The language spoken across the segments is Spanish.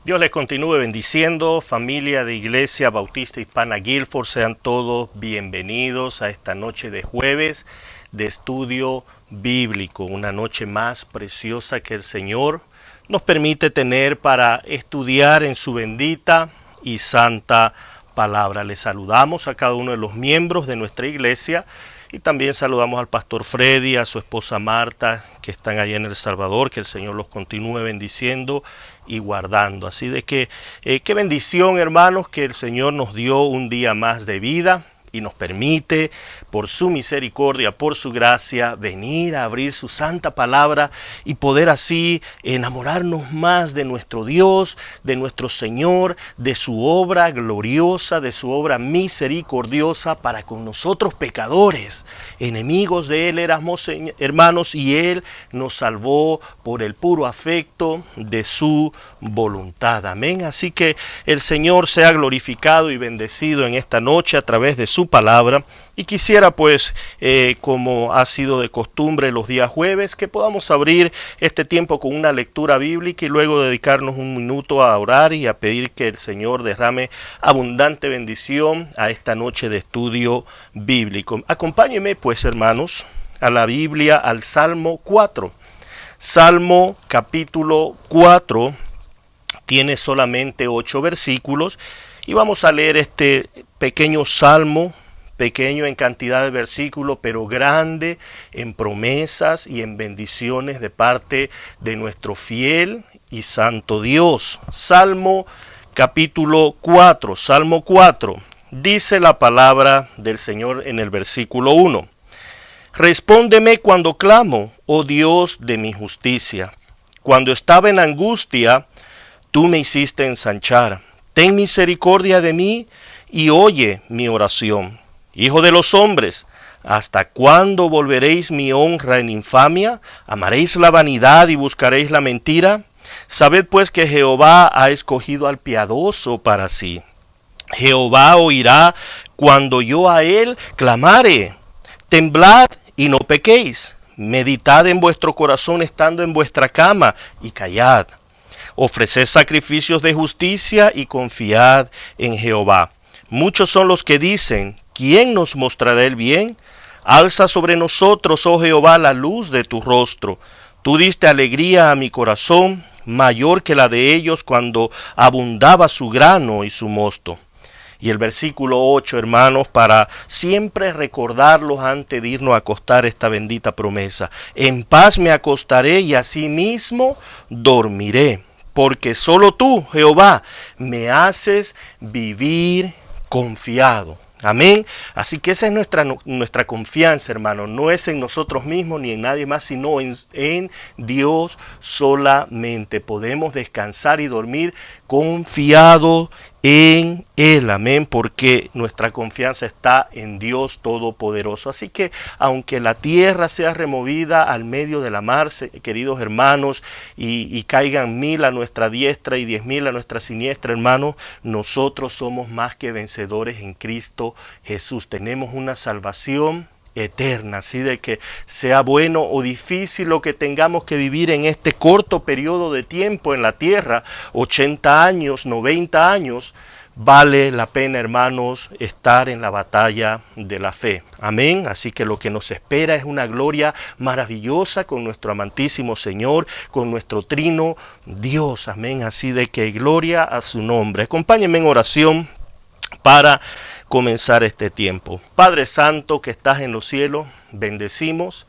Dios les continúe bendiciendo, familia de Iglesia Bautista Hispana Guilford, sean todos bienvenidos a esta noche de jueves de estudio bíblico, una noche más preciosa que el Señor nos permite tener para estudiar en su bendita y santa palabra. Les saludamos a cada uno de los miembros de nuestra iglesia y también saludamos al pastor Freddy, a su esposa Marta, que están allá en El Salvador, que el Señor los continúe bendiciendo y guardando. Así de que, qué bendición, hermanos, que el Señor nos dio un día más de vida y nos permite, por su misericordia, por su gracia, venir a abrir su santa palabra y poder así enamorarnos más de nuestro Dios, de nuestro Señor, de su obra gloriosa, de su obra misericordiosa para con nosotros pecadores. Enemigos de Él éramos, hermanos, y Él nos salvó por el puro afecto de su voluntad. Amén. Así que el Señor sea glorificado y bendecido en esta noche a través de su palabra. Y quisiera pues, como ha sido de costumbre los días jueves, que podamos abrir este tiempo con una lectura bíblica y luego dedicarnos un minuto a orar y a pedir que el Señor derrame abundante bendición a esta noche de estudio bíblico. Acompáñenme pues, hermanos, a la Biblia, al Salmo 4. Salmo capítulo 4 tiene solamente 8 versículos y vamos a leer este pequeño salmo, pequeño en cantidad de versículos, pero grande en promesas y en bendiciones de parte de nuestro fiel y santo Dios. Salmo capítulo 4, Salmo 4, dice la palabra del Señor en el versículo 1. Respóndeme cuando clamo, oh Dios de mi justicia. Cuando estaba en angustia, tú me hiciste ensanchar. Ten misericordia de mí y oye mi oración. Hijo de los hombres, ¿hasta cuándo volveréis mi honra en infamia? ¿Amaréis la vanidad y buscaréis la mentira? Sabed pues que Jehová ha escogido al piadoso para sí. Jehová oirá cuando yo a él clamare. Temblad y no pequéis. Meditad en vuestro corazón estando en vuestra cama y callad. Ofreced sacrificios de justicia y confiad en Jehová. Muchos son los que dicen, ¿quién nos mostrará el bien? Alza sobre nosotros, oh Jehová, la luz de tu rostro. Tú diste alegría a mi corazón, mayor que la de ellos cuando abundaba su grano y su mosto. Y el versículo 8, hermanos, para siempre recordarlos antes de irnos a acostar esta bendita promesa. En paz me acostaré y asimismo dormiré, porque solo tú, Jehová, me haces vivir confiado. Amén. Así que esa es nuestra confianza, hermano. No es en nosotros mismos ni en nadie más, sino en Dios solamente. Podemos descansar y dormir confiados en Él, amén, porque nuestra confianza está en Dios Todopoderoso. Así que aunque la tierra sea removida al medio de la mar, queridos hermanos, y caigan 1000 a nuestra diestra y 10.000 a nuestra siniestra, hermanos, nosotros somos más que vencedores en Cristo Jesús. Tenemos una salvación eterna, así de que sea bueno o difícil lo que tengamos que vivir en este corto periodo de tiempo en la tierra, 80 años, 90 años, vale la pena, hermanos, estar en la batalla de la fe. Amén. Así que lo que nos espera es una gloria maravillosa con nuestro amantísimo Señor, con nuestro trino Dios. Amén. Así de que gloria a su nombre. Acompáñenme en oración para comenzar este tiempo. Padre Santo que estás en los cielos, bendecimos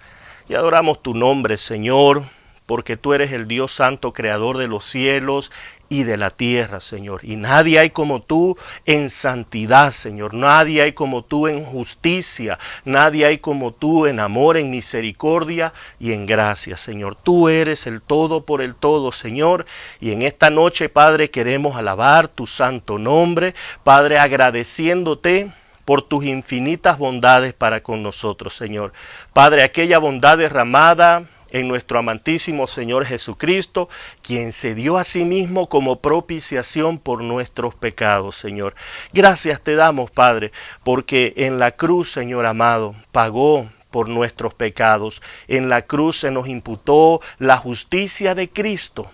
y adoramos tu nombre, Señor, porque tú eres el Dios Santo, creador de los cielos y de la tierra, Señor. Y nadie hay como tú en santidad, Señor. Nadie hay como tú en justicia. Nadie hay como tú en amor, en misericordia y en gracia, Señor. Tú eres el todo por el todo, Señor. Y en esta noche, Padre, queremos alabar tu santo nombre. Padre, agradeciéndote por tus infinitas bondades para con nosotros, Señor. Padre, aquella bondad derramada en nuestro amantísimo Señor Jesucristo, quien se dio a sí mismo como propiciación por nuestros pecados, Señor. Gracias te damos, Padre, porque en la cruz, Señor amado, pagó por nuestros pecados. En la cruz se nos imputó la justicia de Cristo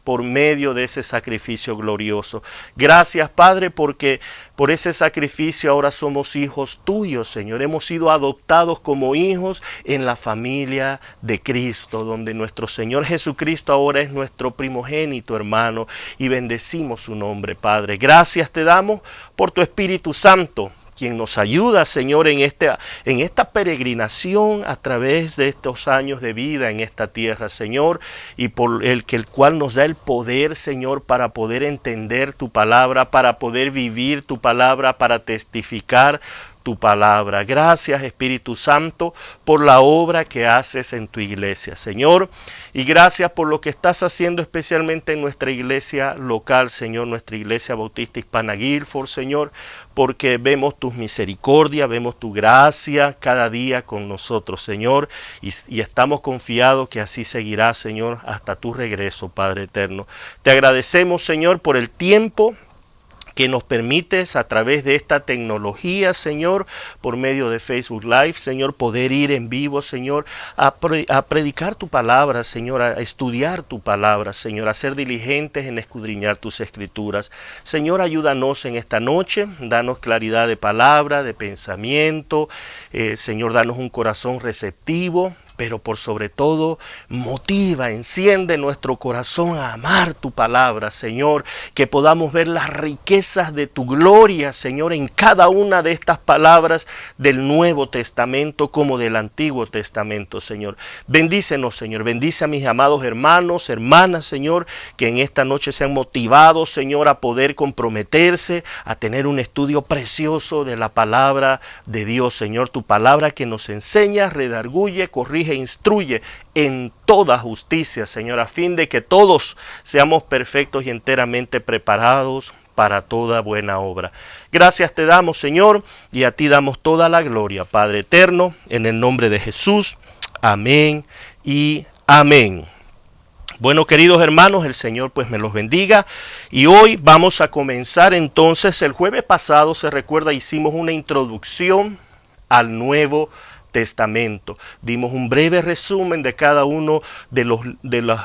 por medio de ese sacrificio glorioso. Gracias, Padre, porque por ese sacrificio ahora somos hijos tuyos, Señor. Hemos sido adoptados como hijos en la familia de Cristo, donde nuestro Señor Jesucristo ahora es nuestro primogénito, hermano, y bendecimos su nombre, Padre. Gracias te damos por tu Espíritu Santo, quien nos ayuda, Señor, en esta peregrinación a través de estos años de vida en esta tierra, Señor, y por el cual nos da el poder, Señor, para poder entender tu palabra, para poder vivir tu palabra, para testificar tu palabra. Gracias, Espíritu Santo, por la obra que haces en tu iglesia, Señor, y gracias por lo que estás haciendo especialmente en nuestra iglesia local, Señor, nuestra iglesia bautista hispana Guilford, Señor, porque vemos tus misericordias, vemos tu gracia cada día con nosotros, Señor, y estamos confiados que así seguirá, Señor, hasta tu regreso, Padre eterno. Te agradecemos, Señor, por el tiempo que nos permites a través de esta tecnología, Señor, por medio de Facebook Live, Señor, poder ir en vivo, Señor, a predicar tu palabra, Señor, a estudiar tu palabra, Señor, a ser diligentes en escudriñar tus escrituras. Señor, ayúdanos en esta noche, danos claridad de palabra, de pensamiento, Señor, danos un corazón receptivo, pero por sobre todo motiva, enciende nuestro corazón a amar tu palabra, Señor, que podamos ver las riquezas de tu gloria, Señor, en cada una de estas palabras del Nuevo Testamento como del Antiguo Testamento, Señor. Bendícenos, Señor, bendice a mis amados hermanos, hermanas, Señor, que en esta noche sean motivados, Señor, a poder comprometerse, a tener un estudio precioso de la palabra de Dios, Señor, tu palabra que nos enseña, redarguye, corrige e instruye en toda justicia, Señor, a fin de que todos seamos perfectos y enteramente preparados para toda buena obra. Gracias te damos, Señor, y a ti damos toda la gloria, Padre eterno, en el nombre de Jesús. Amén y amén. Bueno, queridos hermanos, el Señor pues me los bendiga, y hoy vamos a comenzar entonces. El jueves pasado, se recuerda, hicimos una introducción al Nuevo Testamento. Dimos un breve resumen de cada uno de los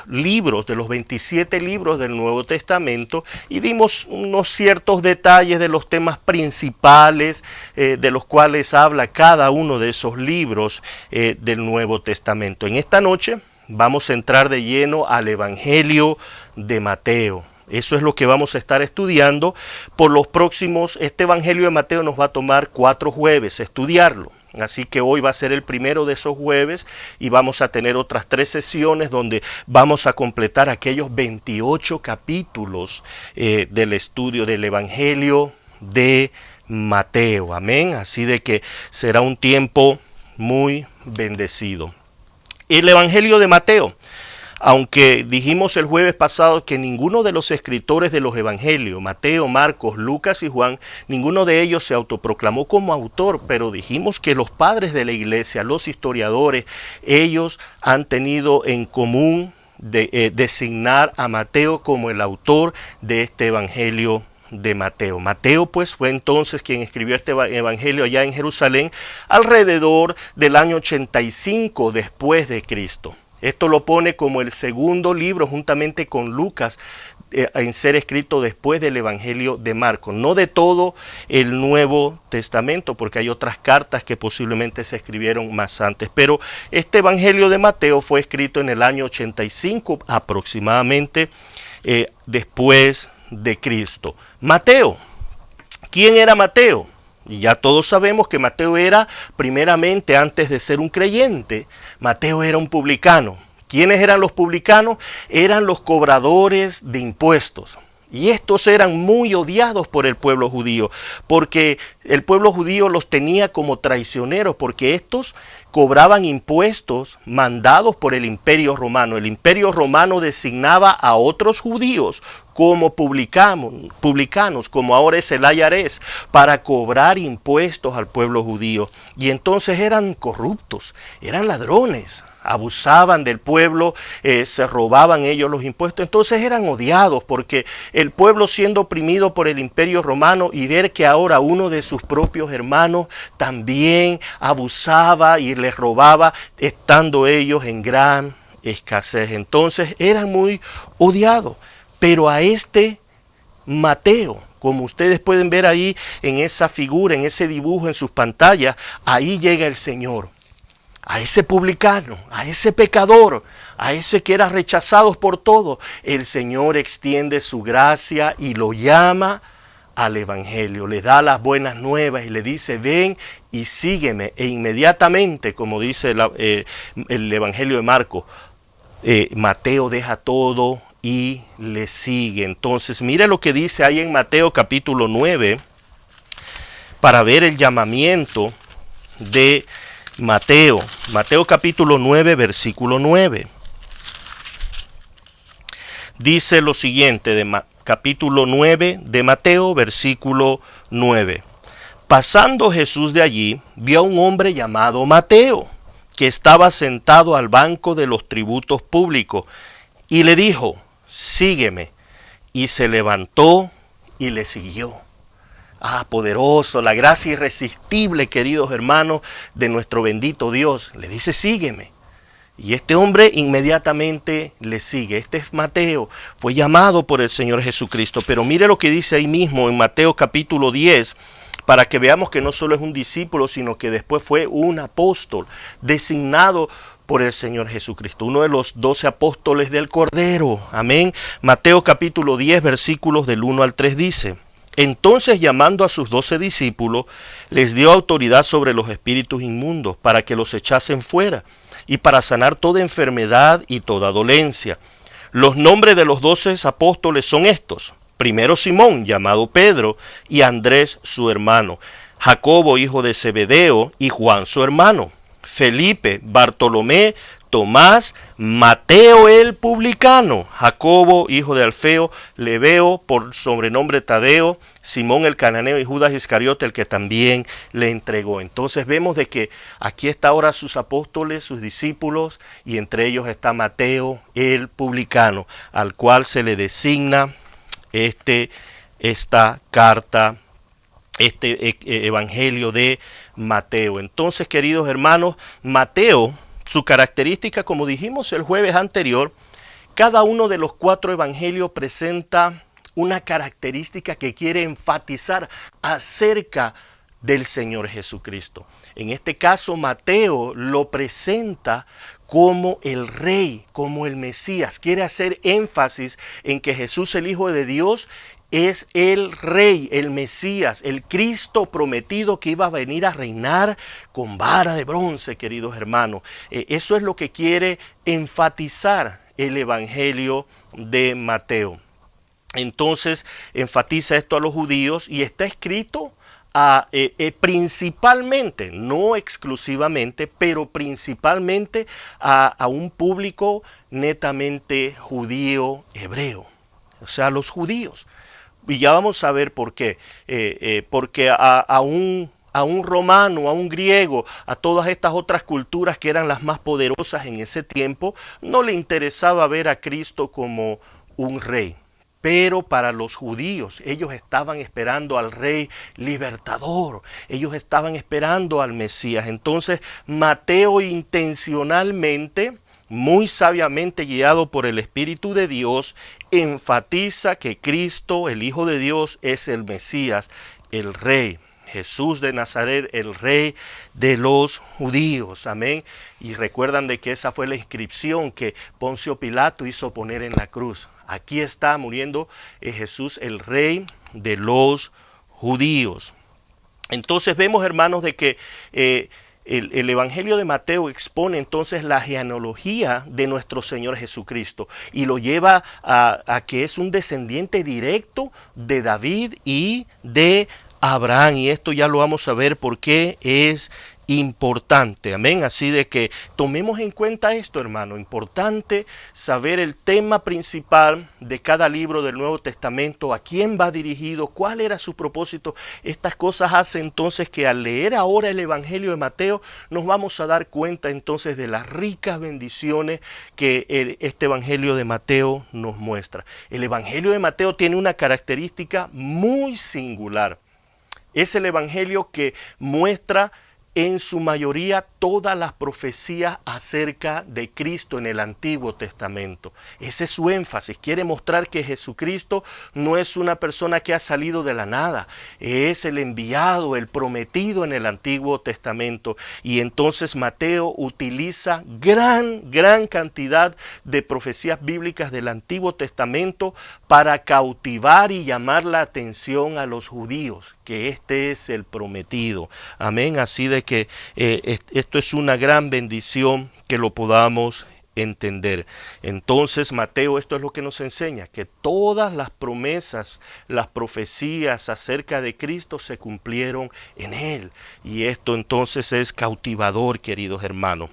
libros, de los 27 libros del Nuevo Testamento, y dimos unos ciertos detalles de los temas principales de los cuales habla cada uno de esos libros del Nuevo Testamento. En esta noche vamos a entrar de lleno al Evangelio de Mateo. Eso es lo que vamos a estar estudiando por los próximos. Este Evangelio de Mateo nos va a tomar 4 jueves estudiarlo. Así que hoy va a ser el primero de esos jueves y vamos a tener otras 3 sesiones donde vamos a completar aquellos 28 capítulos del estudio del Evangelio de Mateo. Amén. Así de que será un tiempo muy bendecido. El Evangelio de Mateo. Aunque dijimos el jueves pasado que ninguno de los escritores de los evangelios, Mateo, Marcos, Lucas y Juan, ninguno de ellos se autoproclamó como autor, pero dijimos que los padres de la iglesia, los historiadores, ellos han tenido en común designar a Mateo como el autor de este evangelio de Mateo. Mateo pues fue entonces quien escribió este evangelio allá en Jerusalén alrededor del año 85 después de Cristo. Esto lo pone como el segundo libro juntamente con Lucas en ser escrito después del Evangelio de Marcos. No de todo el Nuevo Testamento, porque hay otras cartas que posiblemente se escribieron más antes. Pero este Evangelio de Mateo fue escrito en el año 85 aproximadamente después de Cristo. Mateo. ¿Quién era Mateo? Y ya todos sabemos que Mateo era, primeramente, antes de ser un creyente, Mateo era un publicano. ¿Quiénes eran los publicanos? Eran los cobradores de impuestos. Y estos eran muy odiados por el pueblo judío, porque el pueblo judío los tenía como traicioneros, porque estos cobraban impuestos mandados por el Imperio Romano. El Imperio Romano designaba a otros judíos como publicanos, como ahora es el IRS, para cobrar impuestos al pueblo judío. Y entonces eran corruptos, eran ladrones, abusaban del pueblo, se robaban ellos los impuestos. Entonces eran odiados porque el pueblo, siendo oprimido por el Imperio Romano, y ver que ahora uno de sus propios hermanos también abusaba y les robaba, estando ellos en gran escasez. Entonces eran muy odiados. Pero a este Mateo, como ustedes pueden ver ahí en esa figura, en ese dibujo en sus pantallas, ahí llega el Señor. A ese publicano, a ese pecador, a ese que era rechazado por todos, el Señor extiende su gracia y lo llama al Evangelio, le da las buenas nuevas y le dice, ven y sígueme. E inmediatamente, como dice el Evangelio de Marcos, Mateo deja todo y le sigue. Entonces, mire lo que dice ahí en Mateo capítulo 9, para ver el llamamiento de Mateo. Mateo capítulo 9, versículo 9. Dice lo siguiente, capítulo 9 de Mateo, versículo 9. Pasando Jesús de allí, vio a un hombre llamado Mateo, que estaba sentado al banco de los tributos públicos, y le dijo, sígueme. Y se levantó y le siguió. Ah, poderoso, la gracia irresistible, queridos hermanos, de nuestro bendito Dios. Le dice, sígueme. Y este hombre inmediatamente le sigue. Este es Mateo, fue llamado por el Señor Jesucristo. Pero mire lo que dice ahí mismo en Mateo capítulo 10, para que veamos que no solo es un discípulo, sino que después fue un apóstol designado por el Señor Jesucristo, uno de los 12 apóstoles del Cordero. Amén. Mateo capítulo 10, versículos del 1 al 3 dice, entonces llamando a sus 12 discípulos, les dio autoridad sobre los espíritus inmundos para que los echasen fuera y para sanar toda enfermedad y toda dolencia. Los nombres de los 12 apóstoles son estos. Primero Simón, llamado Pedro, y Andrés su hermano, Jacobo hijo de Zebedeo y Juan su hermano, Felipe, Bartolomé, Tomás, Mateo el publicano, Jacobo hijo de Alfeo, Lebeo por sobrenombre Tadeo, Simón el cananeo y Judas Iscariote el que también le entregó. Entonces vemos de que aquí está ahora sus apóstoles, sus discípulos, y entre ellos está Mateo el publicano, al cual se le designa esta carta, evangelio de Mateo. Entonces, queridos hermanos, Mateo, su característica, como dijimos el jueves anterior, cada uno de los 4 evangelios presenta una característica que quiere enfatizar acerca del Señor Jesucristo. En este caso, Mateo lo presenta como el Rey, como el Mesías. Quiere hacer énfasis en que Jesús, el Hijo de Dios, es el Rey, el Mesías, el Cristo prometido que iba a venir a reinar con vara de bronce, queridos hermanos. Eso es lo que quiere enfatizar el Evangelio de Mateo. Entonces, enfatiza esto a los judíos y está escrito principalmente, no exclusivamente, pero principalmente a un público netamente judío hebreo, o sea, los judíos. Y ya vamos a ver por qué. Porque a un romano, a un griego, a todas estas otras culturas que eran las más poderosas en ese tiempo, no le interesaba ver a Cristo como un rey. Pero para los judíos, ellos estaban esperando al rey libertador, ellos estaban esperando al Mesías. Entonces, Mateo intencionalmente, muy sabiamente guiado por el Espíritu de Dios, enfatiza que Cristo, el Hijo de Dios, es el Mesías, el Rey. Jesús de Nazaret, el Rey de los judíos. Amén. Y recuerdan de que esa fue la inscripción que Poncio Pilato hizo poner en la cruz. Aquí está muriendo Jesús, el Rey de los judíos. Entonces vemos, hermanos, de que el Evangelio de Mateo expone entonces la genealogía de nuestro Señor Jesucristo y lo lleva a que es un descendiente directo de David y de Abraham, y esto ya lo vamos a ver por qué es importante, amén. Así de que tomemos en cuenta esto, hermano, importante saber el tema principal de cada libro del Nuevo Testamento, a quién va dirigido, cuál era su propósito. Estas cosas hacen entonces que al leer ahora el Evangelio de Mateo nos vamos a dar cuenta entonces de las ricas bendiciones que este Evangelio de Mateo nos muestra. El Evangelio de Mateo tiene una característica muy singular. Es el Evangelio que muestra en su mayoría todas las profecías acerca de Cristo en el Antiguo Testamento. Ese es su énfasis. Quiere mostrar que Jesucristo no es una persona que ha salido de la nada. Es el enviado, el prometido en el Antiguo Testamento. Y entonces Mateo utiliza gran cantidad de profecías bíblicas del Antiguo Testamento para cautivar y llamar la atención a los judíos, que este es el prometido. Amén. Así de que esto es una gran bendición que lo podamos entender. Entonces Mateo, esto es lo que nos enseña, que todas las promesas, las profecías acerca de Cristo se cumplieron en él. Y esto entonces es cautivador, queridos hermanos.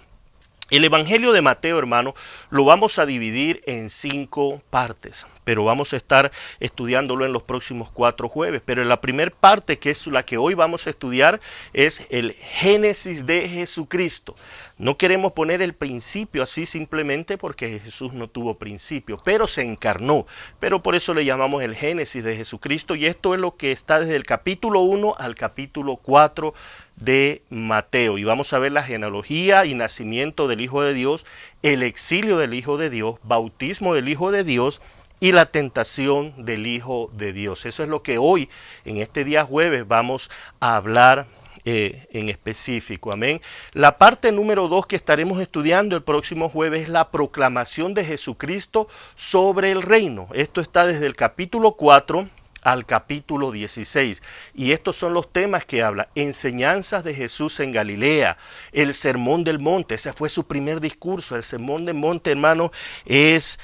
El Evangelio de Mateo, hermano, lo vamos a dividir en 5 partes, pero vamos a estar estudiándolo en los próximos 4 jueves. Pero en la primera parte, que es la que hoy vamos a estudiar, es el Génesis de Jesucristo. No queremos poner el principio así simplemente porque Jesús no tuvo principio, pero se encarnó. Pero por eso le llamamos el Génesis de Jesucristo, y esto es lo que está desde el capítulo 1 al capítulo 4 de Mateo, y vamos a ver la genealogía y nacimiento del Hijo de Dios, el exilio del Hijo de Dios, bautismo del Hijo de Dios y la tentación del Hijo de Dios. Eso es lo que hoy, en este día jueves, vamos a hablar en específico. Amén. La parte número 2 que estaremos estudiando el próximo jueves es la proclamación de Jesucristo sobre el reino. Esto está desde el capítulo 4 al capítulo 16. Y estos son los temas que habla: enseñanzas de Jesús en Galilea, el sermón del monte. Ese fue su primer discurso. El sermón del monte, hermano, es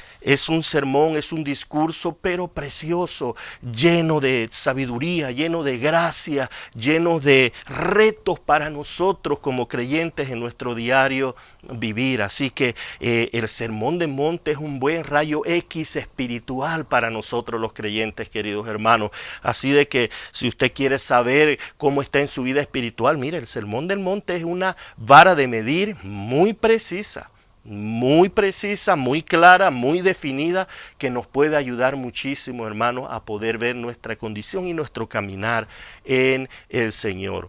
un sermón, es un discurso, pero precioso, lleno de sabiduría, lleno de gracia, lleno de retos para nosotros como creyentes en nuestro diario vivir. Así que el sermón del monte es un buen rayo X espiritual para nosotros los creyentes, queridos hermanos. Así de que si usted quiere saber cómo está en su vida espiritual, mire, el sermón del monte es una vara de medir muy precisa, muy clara, muy definida, que nos puede ayudar muchísimo, hermanos, a poder ver nuestra condición y nuestro caminar en el Señor.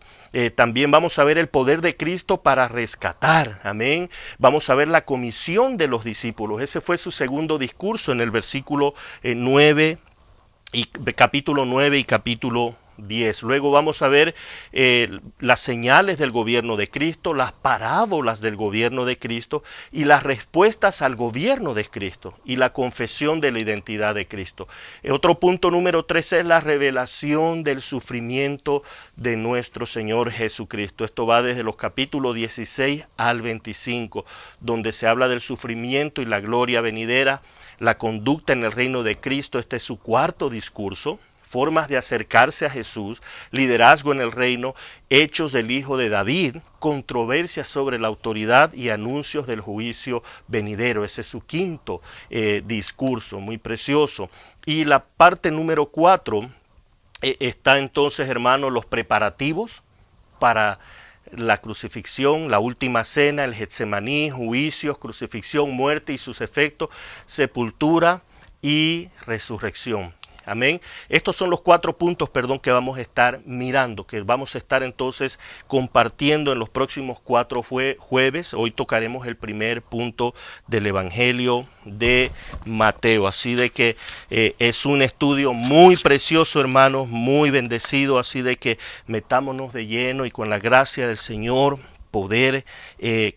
También vamos a ver el poder de Cristo para rescatar, amén. Vamos a ver la comisión de los discípulos. Ese fue su segundo discurso en el versículo 9 y capítulo 9 y capítulo 10. Luego vamos a ver las señales del gobierno de Cristo, las parábolas del gobierno de Cristo y las respuestas al gobierno de Cristo y la confesión de la identidad de Cristo. Otro punto número 3 es la revelación del sufrimiento de nuestro Señor Jesucristo. Esto va desde los capítulos 16 al 25, donde se habla del sufrimiento y la gloria venidera, la conducta en el reino de Cristo. Este es su cuarto discurso. Formas de acercarse a Jesús, liderazgo en el reino, hechos del Hijo de David, controversias sobre la autoridad y anuncios del juicio venidero. Ese es su quinto discurso, muy precioso. Y la parte número 4 está entonces, hermanos, los preparativos para la crucifixión, la última cena, el Getsemaní, juicios, crucifixión, muerte y sus efectos, sepultura y resurrección. Amén. Estos son los 4 puntos, que vamos a estar mirando, que vamos a estar entonces compartiendo en los próximos 4 jueves. Hoy tocaremos el primer punto del Evangelio de Mateo. Así de que es un estudio muy precioso, hermanos, muy bendecido. Así de que metámonos de lleno y con la gracia del Señor poder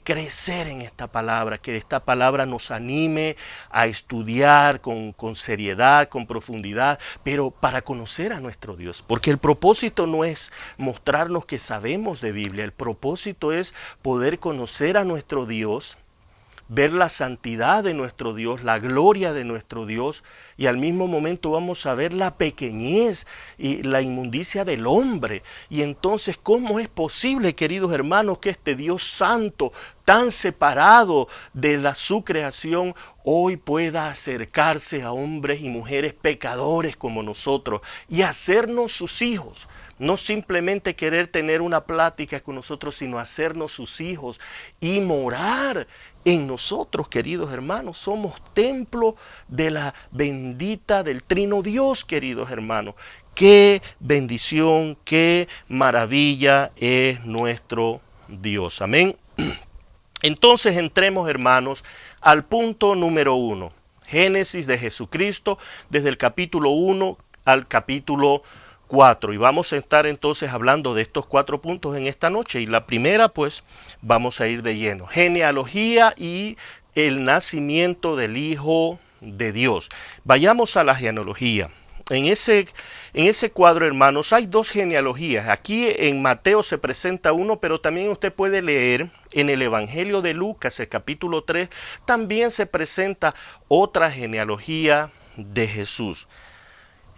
crecer en esta palabra, que esta palabra nos anime a estudiar con seriedad, con profundidad, pero para conocer a nuestro Dios, porque el propósito no es mostrarnos que sabemos de Biblia, el propósito es poder conocer a nuestro Dios, ver la santidad de nuestro Dios, la gloria de nuestro Dios, y al mismo momento vamos a ver la pequeñez y la inmundicia del hombre. Y entonces, ¿cómo es posible, queridos hermanos, que este Dios santo, tan separado de su creación, hoy pueda acercarse a hombres y mujeres pecadores como nosotros y hacernos sus hijos? No simplemente querer tener una plática con nosotros, sino hacernos sus hijos y morar en nosotros, queridos hermanos. Somos templo de la bendita del Trino Dios, queridos hermanos. Qué bendición, qué maravilla es nuestro Dios. Amén. Entonces entremos, hermanos, al punto número 1. Génesis de Jesucristo, desde el capítulo 1 al capítulo 4. Y vamos a estar entonces hablando de estos 4 puntos en esta noche. Y la primera, pues, vamos a ir de lleno. Genealogía y el nacimiento del Hijo de Dios. Vayamos a la genealogía. En ese cuadro, hermanos, hay 2 genealogías. Aquí en Mateo se presenta uno, pero también usted puede leer en el Evangelio de Lucas, el capítulo 3, también se presenta otra genealogía de Jesús.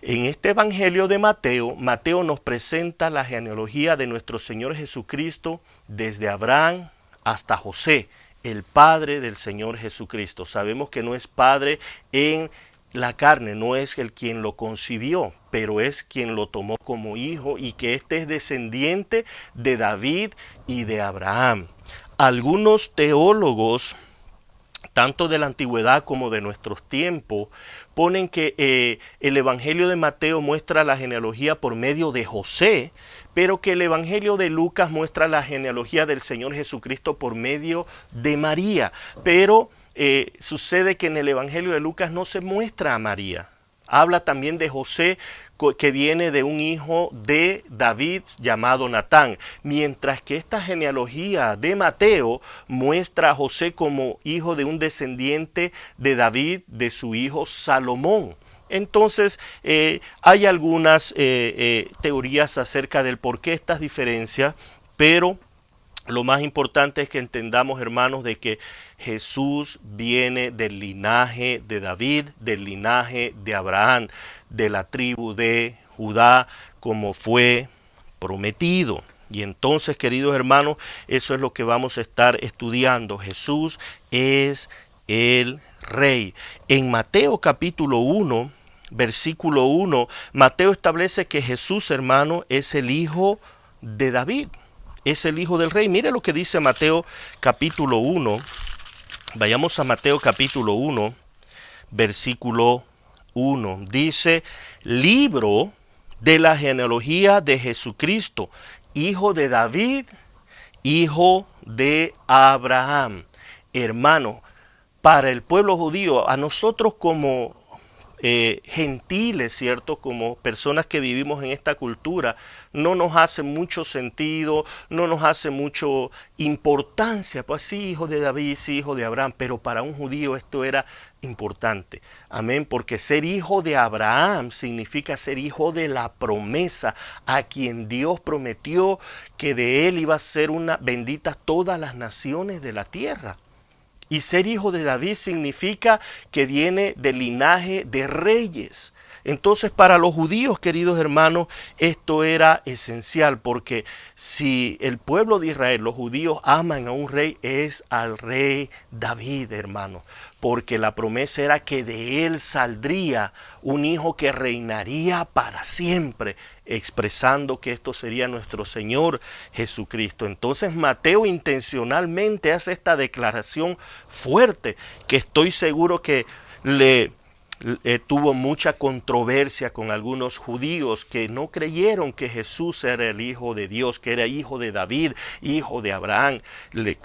En este Evangelio de Mateo, Mateo nos presenta la genealogía de nuestro Señor Jesucristo desde Abraham hasta José, el padre del Señor Jesucristo. Sabemos que no es padre en la carne, no es el quien lo concibió, pero es quien lo tomó como hijo y que este es descendiente de David y de Abraham. Algunos teólogos, tanto de la antigüedad como de nuestros tiempos, ponen que el Evangelio de Mateo muestra la genealogía por medio de José, pero que el Evangelio de Lucas muestra la genealogía del Señor Jesucristo por medio de María. Pero sucede que en el Evangelio de Lucas no se muestra a María. Habla también de José, que viene de un hijo de David llamado Natán, mientras que esta genealogía de Mateo muestra a José como hijo de un descendiente de David, de su hijo Salomón. Entonces hay algunas teorías acerca del por qué estas diferencias, pero lo más importante es que entendamos, hermanos, de que Jesús viene del linaje de David, del linaje de Abraham, de la tribu de Judá, como fue prometido. Y entonces, queridos hermanos, eso es lo que vamos a estar estudiando. Jesús es el Rey. En Mateo capítulo 1, versículo 1, Mateo establece que Jesús, hermano, es el hijo de David. Es el hijo del rey. Mire lo que dice Mateo capítulo 1. Vayamos a Mateo capítulo 1, versículo 1. Dice, libro de la genealogía de Jesucristo, hijo de David, hijo de Abraham. Hermano, para el pueblo judío, a nosotros como gentiles, ¿cierto? Como personas que vivimos en esta cultura, no nos hace mucho sentido, no nos hace mucho importancia. Pues sí, hijo de David, sí, hijo de Abraham, pero para un judío esto era importante. Amén, porque ser hijo de Abraham significa ser hijo de la promesa, a quien Dios prometió que de él iba a ser una bendita todas las naciones de la tierra. Y ser hijo de David significa que viene del linaje de reyes. Entonces, para los judíos, queridos hermanos, esto era esencial, porque si el pueblo de Israel, los judíos, aman a un rey, es al rey David, hermano, porque la promesa era que de él saldría un hijo que reinaría para siempre, expresando que esto sería nuestro Señor Jesucristo. Entonces Mateo intencionalmente hace esta declaración fuerte, que estoy seguro que tuvo mucha controversia con algunos judíos que no creyeron que Jesús era el Hijo de Dios, que era hijo de David, hijo de Abraham.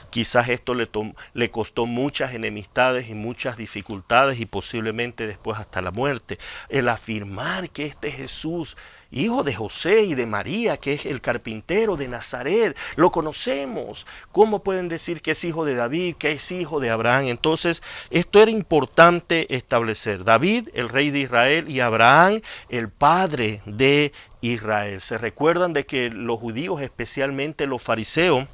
Quizás esto le costó muchas enemistades y muchas dificultades y posiblemente después hasta la muerte. El afirmar que este Jesús, hijo de José y de María, que es el carpintero de Nazaret, lo conocemos. ¿Cómo pueden decir que es hijo de David, que es hijo de Abraham? Entonces, esto era importante establecer. David, el rey de Israel, y Abraham, el padre de Israel. Se recuerdan de que los judíos, especialmente los fariseos,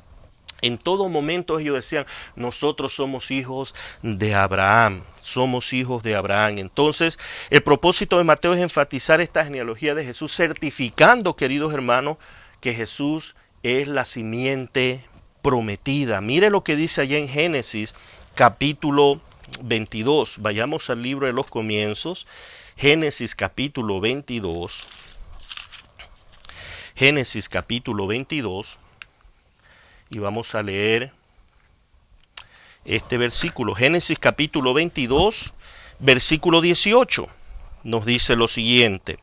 en todo momento ellos decían, nosotros somos hijos de Abraham, somos hijos de Abraham. Entonces, el propósito de Mateo es enfatizar esta genealogía de Jesús, certificando, queridos hermanos, que Jesús es la simiente prometida. Mire lo que dice allá en Génesis capítulo 22. Vayamos al libro de los comienzos. Génesis capítulo 22. Génesis capítulo 22. Y vamos a leer este versículo. Génesis capítulo 22, versículo 18. Nos dice lo siguiente.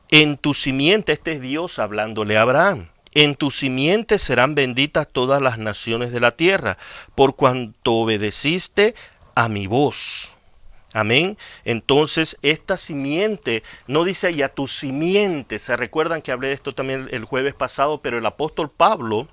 En tu simiente, este es Dios hablándole a Abraham, En tu simiente serán benditas todas las naciones de la tierra, por cuanto obedeciste a mi voz. Amén. Entonces, esta simiente, no dice ahí a tu simiente. Se recuerdan que hablé de esto también el jueves pasado, pero el apóstol Pablo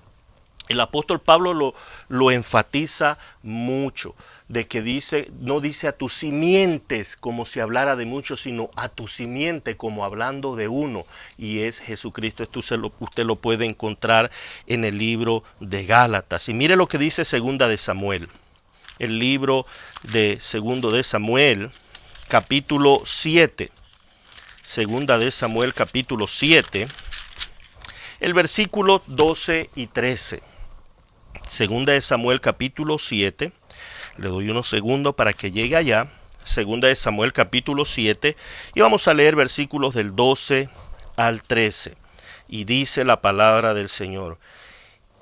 lo enfatiza mucho, de que dice, no dice a tus simientes como si hablara de muchos, sino a tu simiente como hablando de uno, y es Jesucristo. Esto usted lo puede encontrar en el libro de Gálatas. Y mire lo que dice Segunda de Samuel. El libro de Segundo de Samuel, capítulo 7. Segunda de Samuel, capítulo 7, el versículo 12 y 13. Segunda de Samuel, capítulo 7. Le doy unos segundos para que llegue allá. Segunda de Samuel, capítulo 7. Y vamos a leer versículos del 12 al 13. Y dice la palabra del Señor: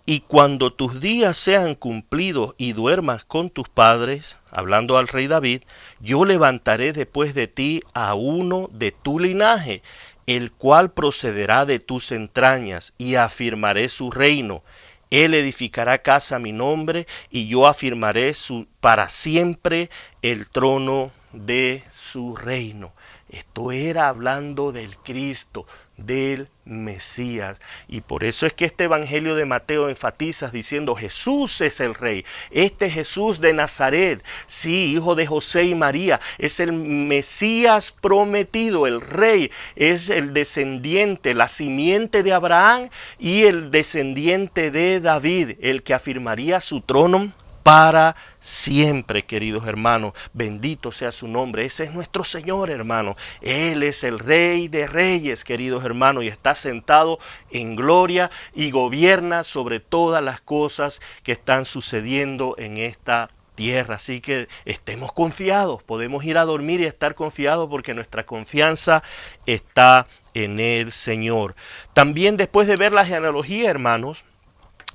y cuando tus días sean cumplidos y duermas con tus padres, hablando al rey David, yo levantaré después de ti a uno de tu linaje, el cual procederá de tus entrañas, y afirmaré su reino. Él edificará casa a mi nombre, y yo afirmaré para siempre el trono de su reino. Esto era hablando del Cristo, del Mesías. Y por eso es que este evangelio de Mateo enfatiza diciendo: Jesús es el rey. Este Jesús de Nazaret, sí, hijo de José y María, es el Mesías prometido. El rey es el descendiente, la simiente de Abraham y el descendiente de David, el que afirmaría su trono para siempre, queridos hermanos. Bendito sea su nombre. Ese es nuestro Señor, hermano. Él es el Rey de Reyes, queridos hermanos, y está sentado en gloria y gobierna sobre todas las cosas que están sucediendo en esta tierra. Así que estemos confiados. Podemos ir a dormir y estar confiados, porque nuestra confianza está en el Señor. También, después de ver la genealogía, hermanos,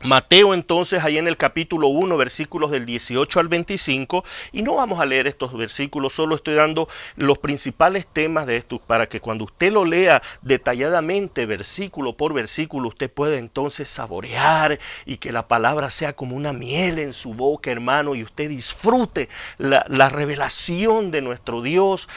Mateo entonces, ahí en el capítulo 1, versículos del 18 al 25, y no vamos a leer estos versículos, solo estoy dando los principales temas de estos, para que cuando usted lo lea detalladamente, versículo por versículo, usted pueda entonces saborear, y que la palabra sea como una miel en su boca, hermano, y usted disfrute la revelación de nuestro Dios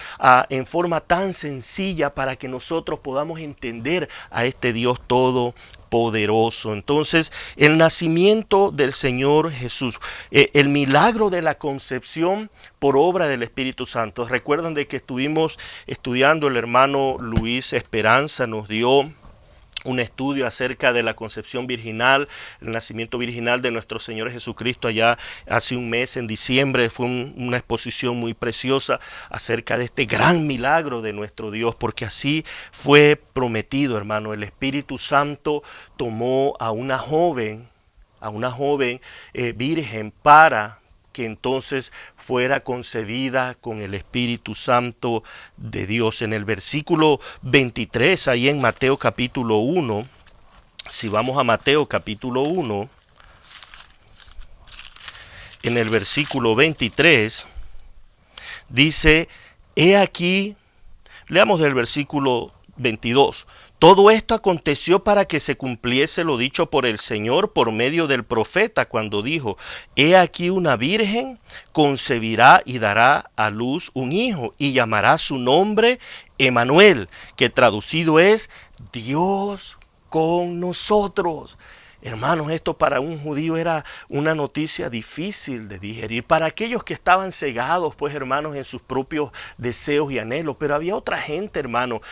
en forma tan sencilla, para que nosotros podamos entender a este Dios todopoderoso. Entonces, el nacimiento del Señor Jesús, el milagro de la concepción por obra del Espíritu Santo. Recuerdan de que estuvimos estudiando, el hermano Luis Esperanza nos dio un estudio acerca de la concepción virginal, el nacimiento virginal de nuestro Señor Jesucristo allá hace un mes, en diciembre. Fue una exposición muy preciosa acerca de este gran milagro de nuestro Dios, porque así fue prometido, hermano. El Espíritu Santo tomó a una joven virgen, para que entonces fuera concebida con el Espíritu Santo de Dios. En el versículo 23, ahí en Mateo capítulo 1, si vamos a Mateo capítulo 1, en el versículo 23, dice: he aquí, leamos del versículo 22. Todo esto aconteció para que se cumpliese lo dicho por el Señor por medio del profeta, cuando dijo: he aquí una virgen concebirá y dará a luz un hijo, y llamará su nombre Emmanuel, que traducido es Dios con nosotros. Hermanos, esto para un judío era una noticia difícil de digerir. Para aquellos que estaban cegados, pues, hermanos, en sus propios deseos y anhelos. Pero había otra gente, hermano.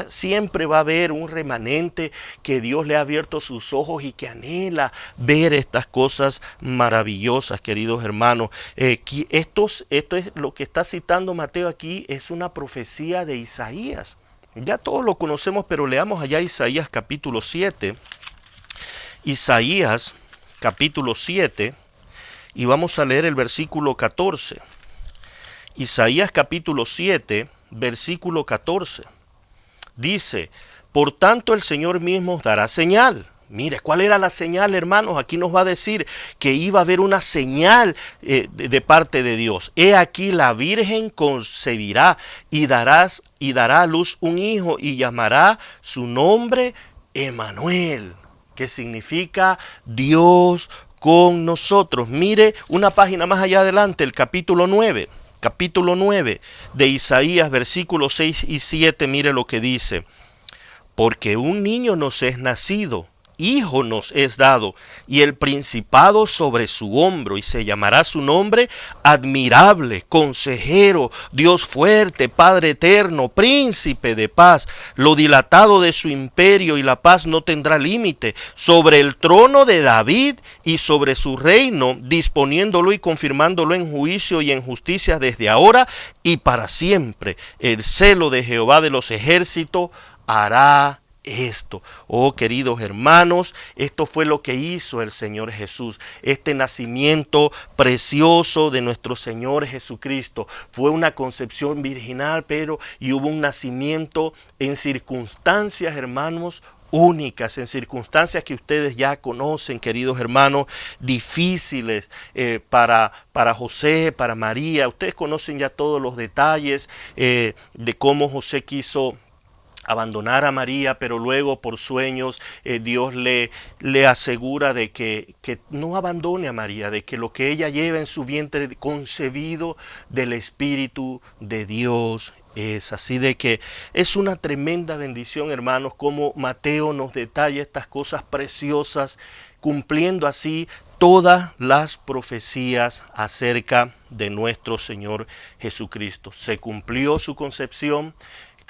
Siempre va a haber un remanente que Dios le ha abierto sus ojos y que anhela ver estas cosas maravillosas, queridos hermanos. Esto es lo que está citando Mateo aquí, es una profecía de Isaías. Ya todos lo conocemos, pero leamos allá Isaías capítulo 7. Isaías capítulo 7, y vamos a leer el versículo 14. Isaías capítulo 7, versículo 14. Dice: por tanto el Señor mismo dará señal. Mire, ¿cuál era la señal, hermanos? Aquí nos va a decir que iba a haber una señal de parte de Dios. He aquí la virgen concebirá y dará a luz un hijo, y llamará su nombre Emmanuel. que significa Dios con nosotros. Mire una página más allá adelante, el capítulo 9 de Isaías, versículos 6 y 7, mire lo que dice. Porque un niño nos es nacido, hijo nos es dado, y el principado sobre su hombro, y se llamará su nombre admirable, consejero, Dios fuerte, Padre eterno, príncipe de paz. Lo dilatado de su imperio y la paz no tendrá límite, sobre el trono de David y sobre su reino, disponiéndolo y confirmándolo en juicio y en justicia desde ahora y para siempre. El celo de Jehová de los ejércitos hará esto. Oh, queridos hermanos, esto fue lo que hizo el Señor Jesús. Este nacimiento precioso de nuestro Señor Jesucristo fue una concepción virginal, y hubo un nacimiento en circunstancias, hermanos, únicas, en circunstancias que ustedes ya conocen, queridos hermanos, difíciles para José, para María. Ustedes conocen ya todos los detalles de cómo José quiso abandonar a María, pero luego por sueños Dios le asegura de que no abandone a María, de que lo que ella lleva en su vientre concebido del Espíritu de Dios es. Así de que es una tremenda bendición, hermanos, como Mateo nos detalla estas cosas preciosas, cumpliendo así todas las profecías acerca de nuestro Señor Jesucristo. Se cumplió su concepción,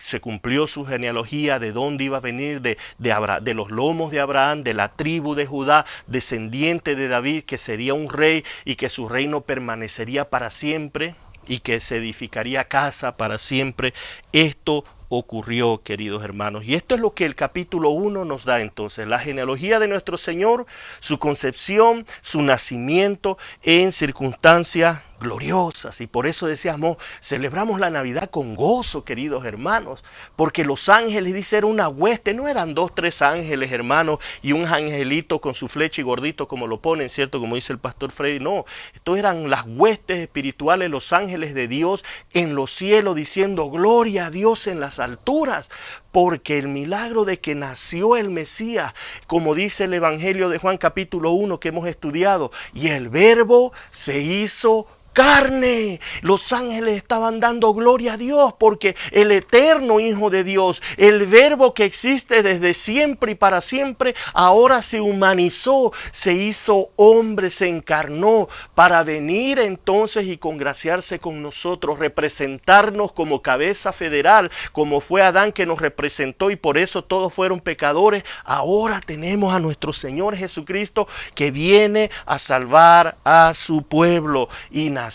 se cumplió su genealogía, de dónde iba a venir, de los lomos de Abraham, de la tribu de Judá, descendiente de David, que sería un rey y que su reino permanecería para siempre y que se edificaría casa para siempre. Esto ocurrió, queridos hermanos, y esto es lo que el capítulo 1 nos da entonces: la genealogía de nuestro Señor, su concepción, su nacimiento en circunstancias gloriosas. Y por eso decíamos, celebramos la Navidad con gozo, queridos hermanos, porque los ángeles, dice, era una hueste, no eran 2, 3 ángeles, hermanos, y un angelito con su flecha y gordito, como lo ponen, ¿cierto? Como dice el pastor Freddy. No, estos eran las huestes espirituales, los ángeles de Dios en los cielos, diciendo gloria a Dios en las alturas, porque el milagro de que nació el Mesías, como dice el Evangelio de Juan capítulo 1 que hemos estudiado, y el Verbo se hizo carne. Los ángeles estaban dando gloria a Dios porque el eterno Hijo de Dios, el Verbo que existe desde siempre y para siempre, ahora se humanizó, se hizo hombre, se encarnó para venir entonces y congraciarse con nosotros, representarnos como cabeza federal, como fue Adán que nos representó y por eso todos fueron pecadores. Ahora tenemos a nuestro Señor Jesucristo que viene a salvar a su pueblo y nació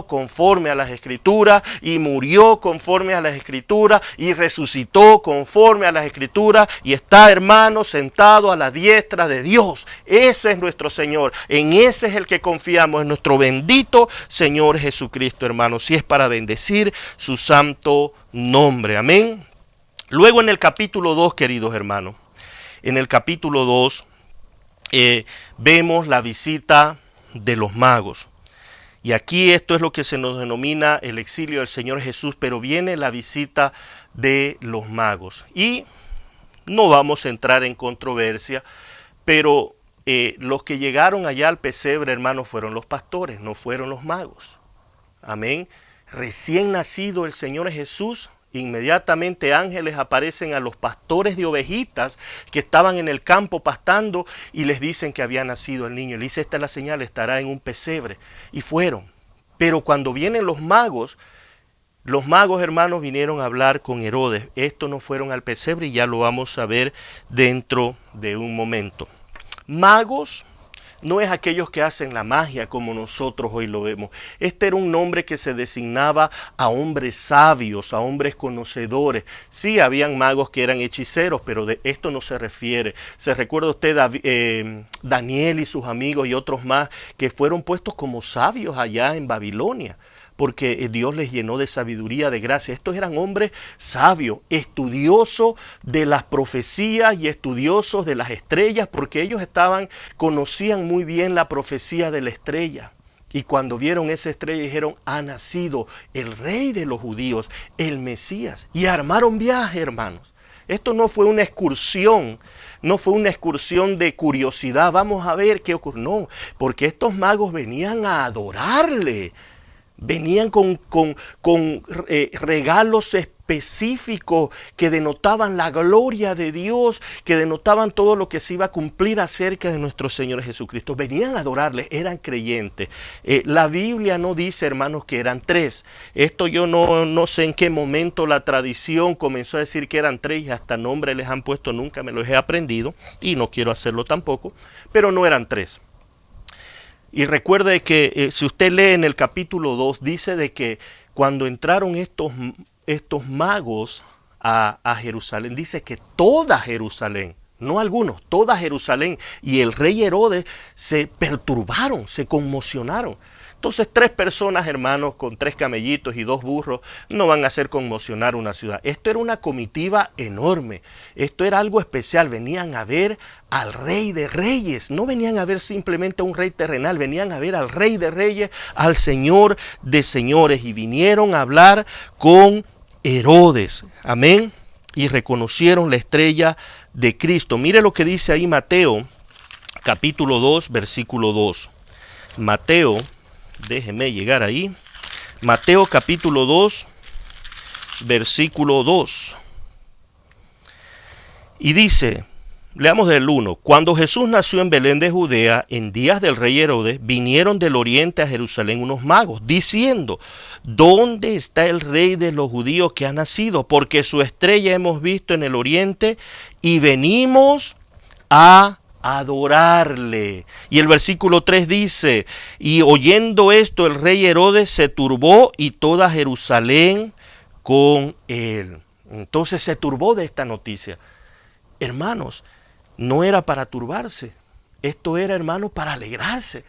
conforme a las Escrituras y murió conforme a las Escrituras y resucitó conforme a las Escrituras y está, hermano, sentado a la diestra de Dios. Ese es nuestro Señor, en ese es el que confiamos, en nuestro bendito Señor Jesucristo, hermano, si es para bendecir su santo nombre. Amén. Luego en el capítulo 2, queridos hermanos, en el capítulo 2 vemos la visita de los magos. Y aquí esto es lo que se nos denomina el exilio del Señor Jesús, pero viene la visita de los magos. Y no vamos a entrar en controversia, pero los que llegaron allá al pesebre, hermanos, fueron los pastores, no fueron los magos. Amén. Recién nacido el Señor Jesús, inmediatamente ángeles aparecen a los pastores de ovejitas que estaban en el campo pastando y les dicen que había nacido el niño. Le dice, esta es la señal, estará en un pesebre. Y fueron. Pero cuando vienen los magos, hermanos, vinieron a hablar con Herodes. Estos no fueron al pesebre y ya lo vamos a ver dentro de un momento. Magos no es aquellos que hacen la magia como nosotros hoy lo vemos. Este era un nombre que se designaba a hombres sabios, a hombres conocedores. Sí, habían magos que eran hechiceros, pero de esto no se refiere. Se recuerda usted Daniel y sus amigos y otros más que fueron puestos como sabios allá en Babilonia, porque Dios les llenó de sabiduría, de gracia. Estos eran hombres sabios, estudiosos de las profecías y estudiosos de las estrellas, porque ellos conocían muy bien la profecía de la estrella. Y cuando vieron esa estrella dijeron, ha nacido el rey de los judíos, el Mesías. Y armaron viaje, hermanos. Esto no fue una excursión, no fue una excursión de curiosidad, vamos a ver qué ocurre. No, porque estos magos venían a adorarle. Venían con regalos específicos que denotaban la gloria de Dios, que denotaban todo lo que se iba a cumplir acerca de nuestro Señor Jesucristo. Venían a adorarle, eran creyentes. La Biblia no dice, hermanos, que eran tres. Esto yo no sé en qué momento la tradición comenzó a decir que eran tres y hasta nombre les han puesto, nunca me los he aprendido y no quiero hacerlo tampoco, pero no eran tres. Y recuerde que si usted lee en el capítulo 2, dice de que cuando entraron estos magos a Jerusalén, dice que toda Jerusalén, no algunos, toda Jerusalén y el rey Herodes se perturbaron, se conmocionaron. Entonces 3 personas, hermanos, con 3 camellitos y 2 burros, no van a hacer conmocionar una ciudad. Esto era una comitiva enorme. Esto era algo especial. Venían a ver al Rey de Reyes. No venían a ver simplemente a un rey terrenal. Venían a ver al Rey de Reyes, al Señor de Señores. Y vinieron a hablar con Herodes. Amén. Y reconocieron la estrella de Cristo. Mire lo que dice ahí Mateo, capítulo 2, versículo 2. Mateo, déjeme llegar ahí. Mateo capítulo 2, versículo 2. Y dice, leamos del 1. Cuando Jesús nació en Belén de Judea, en días del rey Herodes, vinieron del oriente a Jerusalén unos magos, diciendo, ¿dónde está el rey de los judíos que ha nacido? Porque su estrella hemos visto en el oriente y venimos a adorarle. Y el versículo 3 dice, y oyendo esto el rey Herodes se turbó y toda Jerusalén con él. Entonces se turbó de esta noticia. Hermanos, no era para turbarse. Esto era, hermanos, para alegrarse.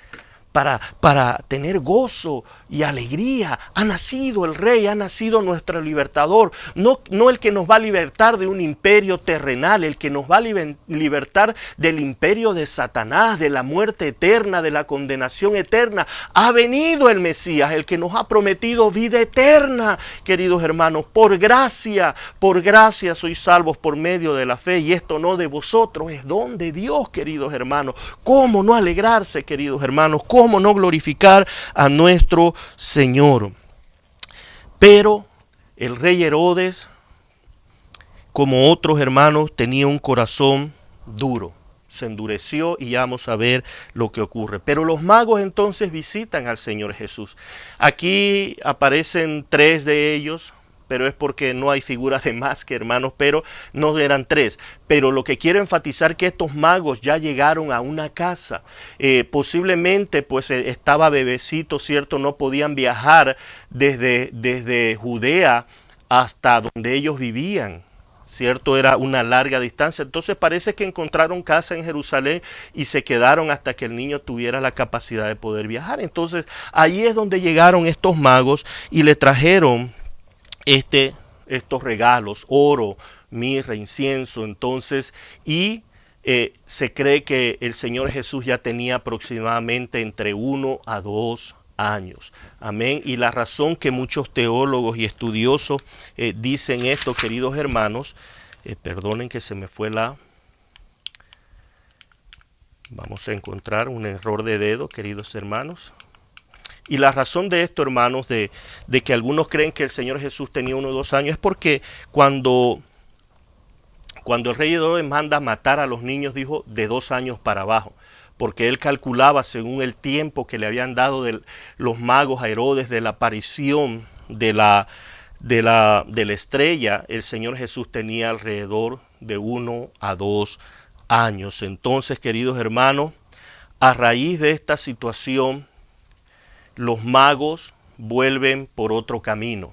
Para tener gozo y alegría. Ha nacido el Rey, ha nacido nuestro libertador. No el que nos va a libertar de un imperio terrenal, el que nos va a libertar del imperio de Satanás, de la muerte eterna, de la condenación eterna. Ha venido el Mesías, el que nos ha prometido vida eterna, queridos hermanos. Por gracia sois salvos por medio de la fe. Y esto no de vosotros, es don de Dios, queridos hermanos. ¿Cómo no alegrarse, queridos hermanos? ¿Cómo no glorificar a nuestro Señor? Pero el rey Herodes, como otros hermanos, tenía un corazón duro. Se endureció y ya vamos a ver lo que ocurre. Pero los magos entonces visitan al Señor Jesús. Aquí aparecen 3 de ellos, pero es porque no hay figuras de más que hermanos, pero no eran 3. Pero lo que quiero enfatizar es que estos magos ya llegaron a una casa. Posiblemente pues estaba bebecito, ¿cierto? No podían viajar desde Judea hasta donde ellos vivían, ¿cierto? Era una larga distancia. Entonces parece que encontraron casa en Jerusalén y se quedaron hasta que el niño tuviera la capacidad de poder viajar. Entonces ahí es donde llegaron estos magos y le trajeron estos regalos, oro, mirra, incienso. Entonces, y se cree que el Señor Jesús ya tenía aproximadamente entre 1 a 2 años. Amén. Y la razón que muchos teólogos y estudiosos dicen esto, queridos hermanos, perdonen que se me fue vamos a encontrar un error de dedo, queridos hermanos. Y la razón de esto, hermanos, de que algunos creen que el Señor Jesús tenía 1 o 2 años, es porque cuando el rey Herodes manda matar a los niños, dijo de 2 años para abajo, porque él calculaba según el tiempo que le habían dado los magos a Herodes de la aparición de la estrella. El Señor Jesús tenía alrededor de 1 a 2 años. Entonces, queridos hermanos, a raíz de esta situación, los magos vuelven por otro camino.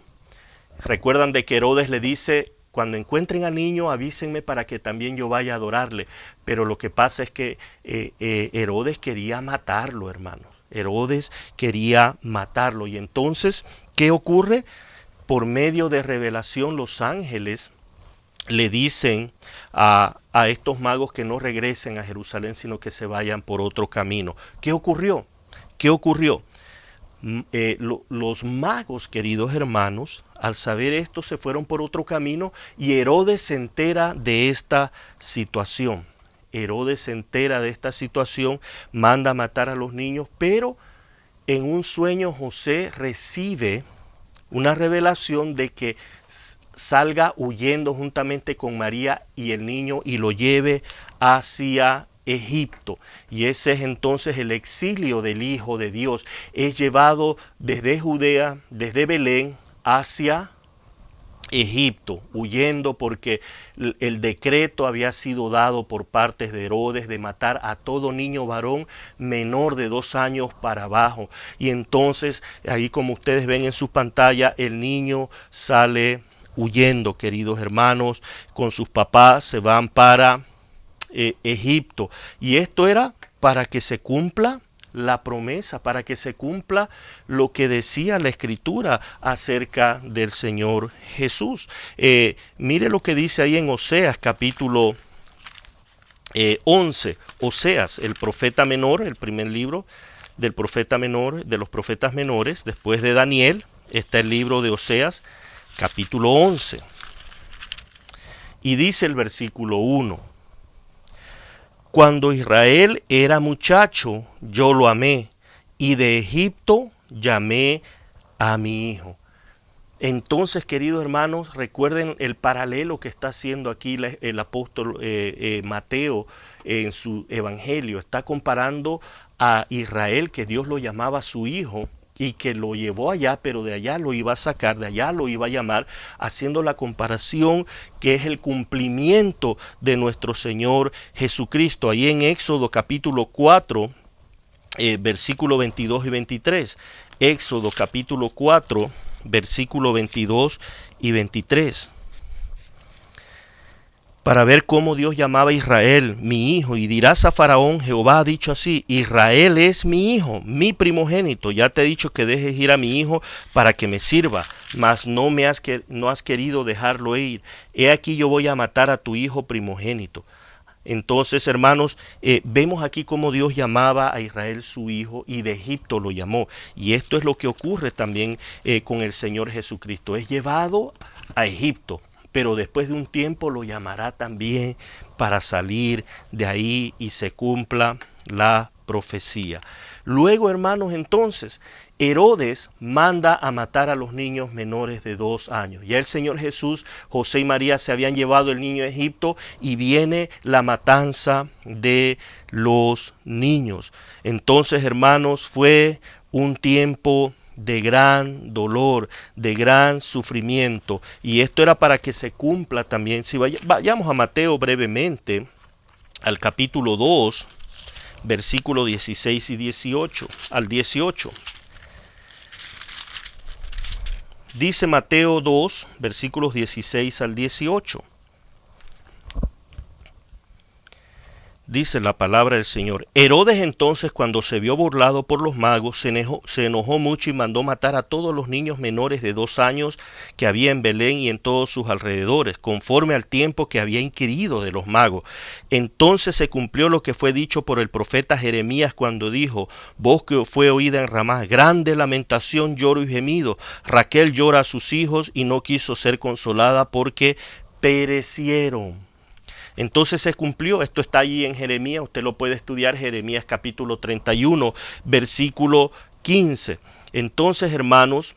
Recuerdan de que Herodes le dice, cuando encuentren al niño avísenme para que también yo vaya a adorarle. Pero lo que pasa es que Herodes quería matarlo, hermanos. Herodes quería matarlo. Y entonces, ¿qué ocurre? Por medio de revelación, los ángeles le dicen a estos magos que no regresen a Jerusalén, sino que se vayan por otro camino. ¿Qué ocurrió? ¿Qué ocurrió? los magos, queridos hermanos, al saber esto se fueron por otro camino y Herodes se entera de esta situación. Herodes se entera de esta situación, manda a matar a los niños, pero en un sueño José recibe una revelación de que salga huyendo juntamente con María y el niño y lo lleve hacia Egipto. Y ese es entonces el exilio del Hijo de Dios. Es llevado desde Judea, desde Belén, hacia Egipto, huyendo porque el decreto había sido dado por parte de Herodes de matar a todo niño varón menor de 2 años para abajo. Y entonces, ahí como ustedes ven en su pantalla, el niño sale huyendo, queridos hermanos, con sus papás, se van para Egipto. Y esto era para que se cumpla la promesa, para que se cumpla lo que decía la Escritura acerca del Señor Jesús. Mire lo que dice ahí en Oseas capítulo 11. Oseas, el profeta menor, el primer libro del profeta menor, de los profetas menores, después de Daniel, está el libro de Oseas capítulo 11. Y dice el versículo 1. Cuando Israel era muchacho, yo lo amé, y de Egipto llamé a mi hijo. Entonces, queridos hermanos, recuerden el paralelo que está haciendo aquí el apóstol Mateo en su evangelio. Está comparando a Israel, que Dios lo llamaba su hijo, y que lo llevó allá, pero de allá lo iba a sacar, de allá lo iba a llamar, haciendo la comparación que es el cumplimiento de nuestro Señor Jesucristo. Ahí en Éxodo capítulo 4, versículo 22 y 23. Éxodo capítulo 4, versículo 22 y 23. Para ver cómo Dios llamaba a Israel, mi hijo, y dirás a Faraón, Jehová ha dicho así, Israel es mi hijo, mi primogénito, ya te he dicho que dejes ir a mi hijo para que me sirva, mas no has querido dejarlo ir, he aquí yo voy a matar a tu hijo primogénito. Entonces, hermanos, vemos aquí cómo Dios llamaba a Israel su hijo y de Egipto lo llamó, y esto es lo que ocurre también con el Señor Jesucristo, es llevado a Egipto, pero después de un tiempo lo llamará también para salir de ahí y se cumpla la profecía. Luego, hermanos, entonces, Herodes manda a matar a los niños menores de 2 años. Ya el Señor Jesús, José y María se habían llevado el niño a Egipto y viene la matanza de los niños. Entonces, hermanos, fue un tiempo de gran dolor, de gran sufrimiento, y esto era para que se cumpla también. Si vayamos a Mateo brevemente, al capítulo 2, versículo 16 y 18, al 18. Dice Mateo 2, versículos 16 al 18. Dice la palabra del Señor. Herodes entonces, cuando se vio burlado por los magos, se enojó mucho y mandó matar a todos los niños menores de 2 años que había en Belén y en todos sus alrededores, conforme al tiempo que había inquirido de los magos. Entonces se cumplió lo que fue dicho por el profeta Jeremías cuando dijo, voz que fue oída en Ramá, grande lamentación, lloro y gemido. Raquel llora a sus hijos y no quiso ser consolada porque perecieron. Entonces se cumplió, esto está allí en Jeremías, usted lo puede estudiar, Jeremías capítulo 31, versículo 15. Entonces, hermanos,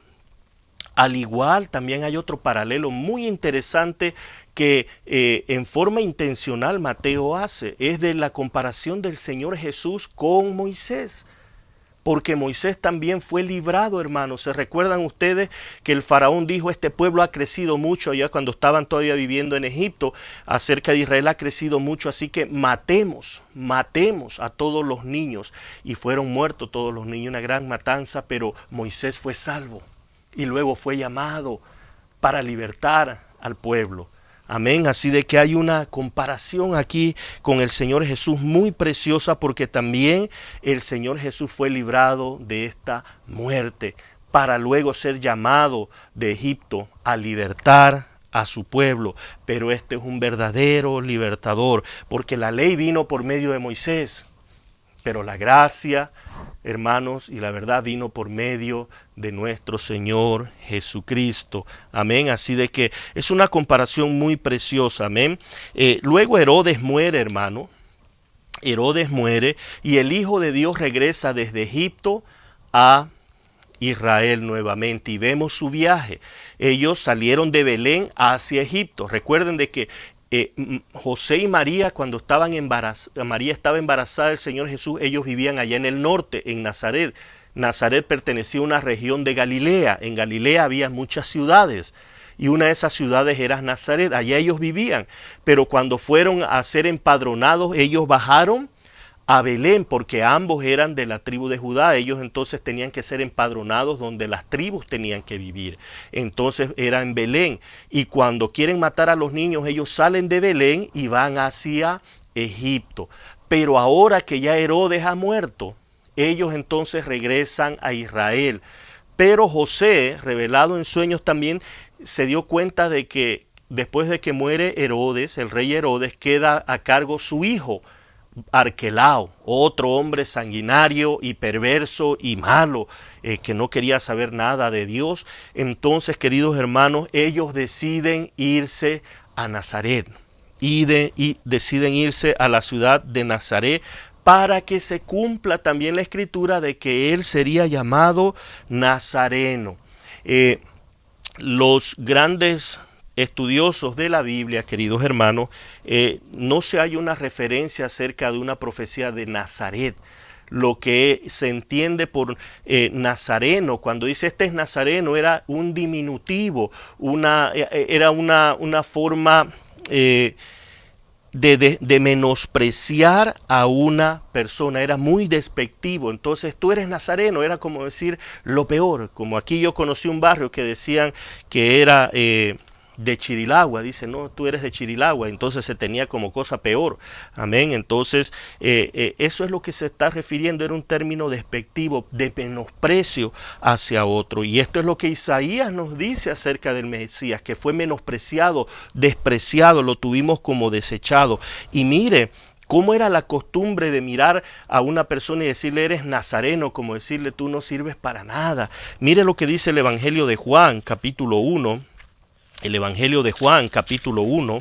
al igual también hay otro paralelo muy interesante que en forma intencional Mateo hace, es de la comparación del Señor Jesús con Moisés. Porque Moisés también fue librado, hermanos. ¿Se recuerdan ustedes que el faraón dijo, este pueblo ha crecido mucho allá cuando estaban todavía viviendo en Egipto, acerca de Israel ha crecido mucho, así que matemos a todos los niños. Y fueron muertos todos los niños, una gran matanza, pero Moisés fue salvo y luego fue llamado para libertar al pueblo. Amén, así de que hay una comparación aquí con el Señor Jesús muy preciosa porque también el Señor Jesús fue librado de esta muerte para luego ser llamado de Egipto a libertar a su pueblo. Pero este es un verdadero libertador porque la ley vino por medio de Moisés. pero la gracia, hermanos, y la verdad vino por medio de nuestro Señor Jesucristo. Amén. Así de que es una comparación muy preciosa. Amén. Luego Herodes muere, hermano. Herodes muere y el Hijo de Dios regresa desde Egipto a Israel nuevamente y vemos su viaje. Ellos salieron de Belén hacia Egipto. Recuerden de que José y María, cuando María estaba embarazada del Señor Jesús, ellos vivían allá en el norte, en Nazaret. Nazaret pertenecía a una región de Galilea. En Galilea había muchas ciudades y una de esas ciudades era Nazaret. Allá ellos vivían, pero cuando fueron a ser empadronados, ellos bajaron a Belén, porque ambos eran de la tribu de Judá. Ellos entonces tenían que ser empadronados donde las tribus tenían que vivir. Entonces era en Belén. Y cuando quieren matar a los niños, ellos salen de Belén y van hacia Egipto. Pero ahora que ya Herodes ha muerto, ellos entonces regresan a Israel. Pero José, revelado en sueños también, se dio cuenta de que después de que muere Herodes, el rey Herodes, queda a cargo su hijo, Arquelao, otro hombre sanguinario y perverso y malo, que no quería saber nada de Dios. Entonces, queridos hermanos, ellos deciden irse a Nazaret y deciden irse a la ciudad de Nazaret para que se cumpla también la escritura de que él sería llamado Nazareno. Los grandes estudiosos de la Biblia, queridos hermanos, no se hay una referencia acerca de una profecía de Nazaret. Lo que se entiende por nazareno, cuando dice este es nazareno, era un diminutivo, era una forma de menospreciar a una persona, era muy despectivo. Entonces tú eres nazareno, era como decir lo peor. Como aquí yo conocí un barrio que decían que era de Chirilagua, dice, no, tú eres de Chirilagua, entonces se tenía como cosa peor. Amén. Entonces eso es lo que se está refiriendo, era un término despectivo, de menosprecio hacia otro. Y esto es lo que Isaías nos dice acerca del Mesías, que fue menospreciado, despreciado, lo tuvimos como desechado. Y mire cómo era la costumbre de mirar a una persona y decirle eres nazareno, como decirle tú no sirves para nada. Mire lo que dice el Evangelio de Juan, capítulo 1. El Evangelio de Juan, capítulo 1.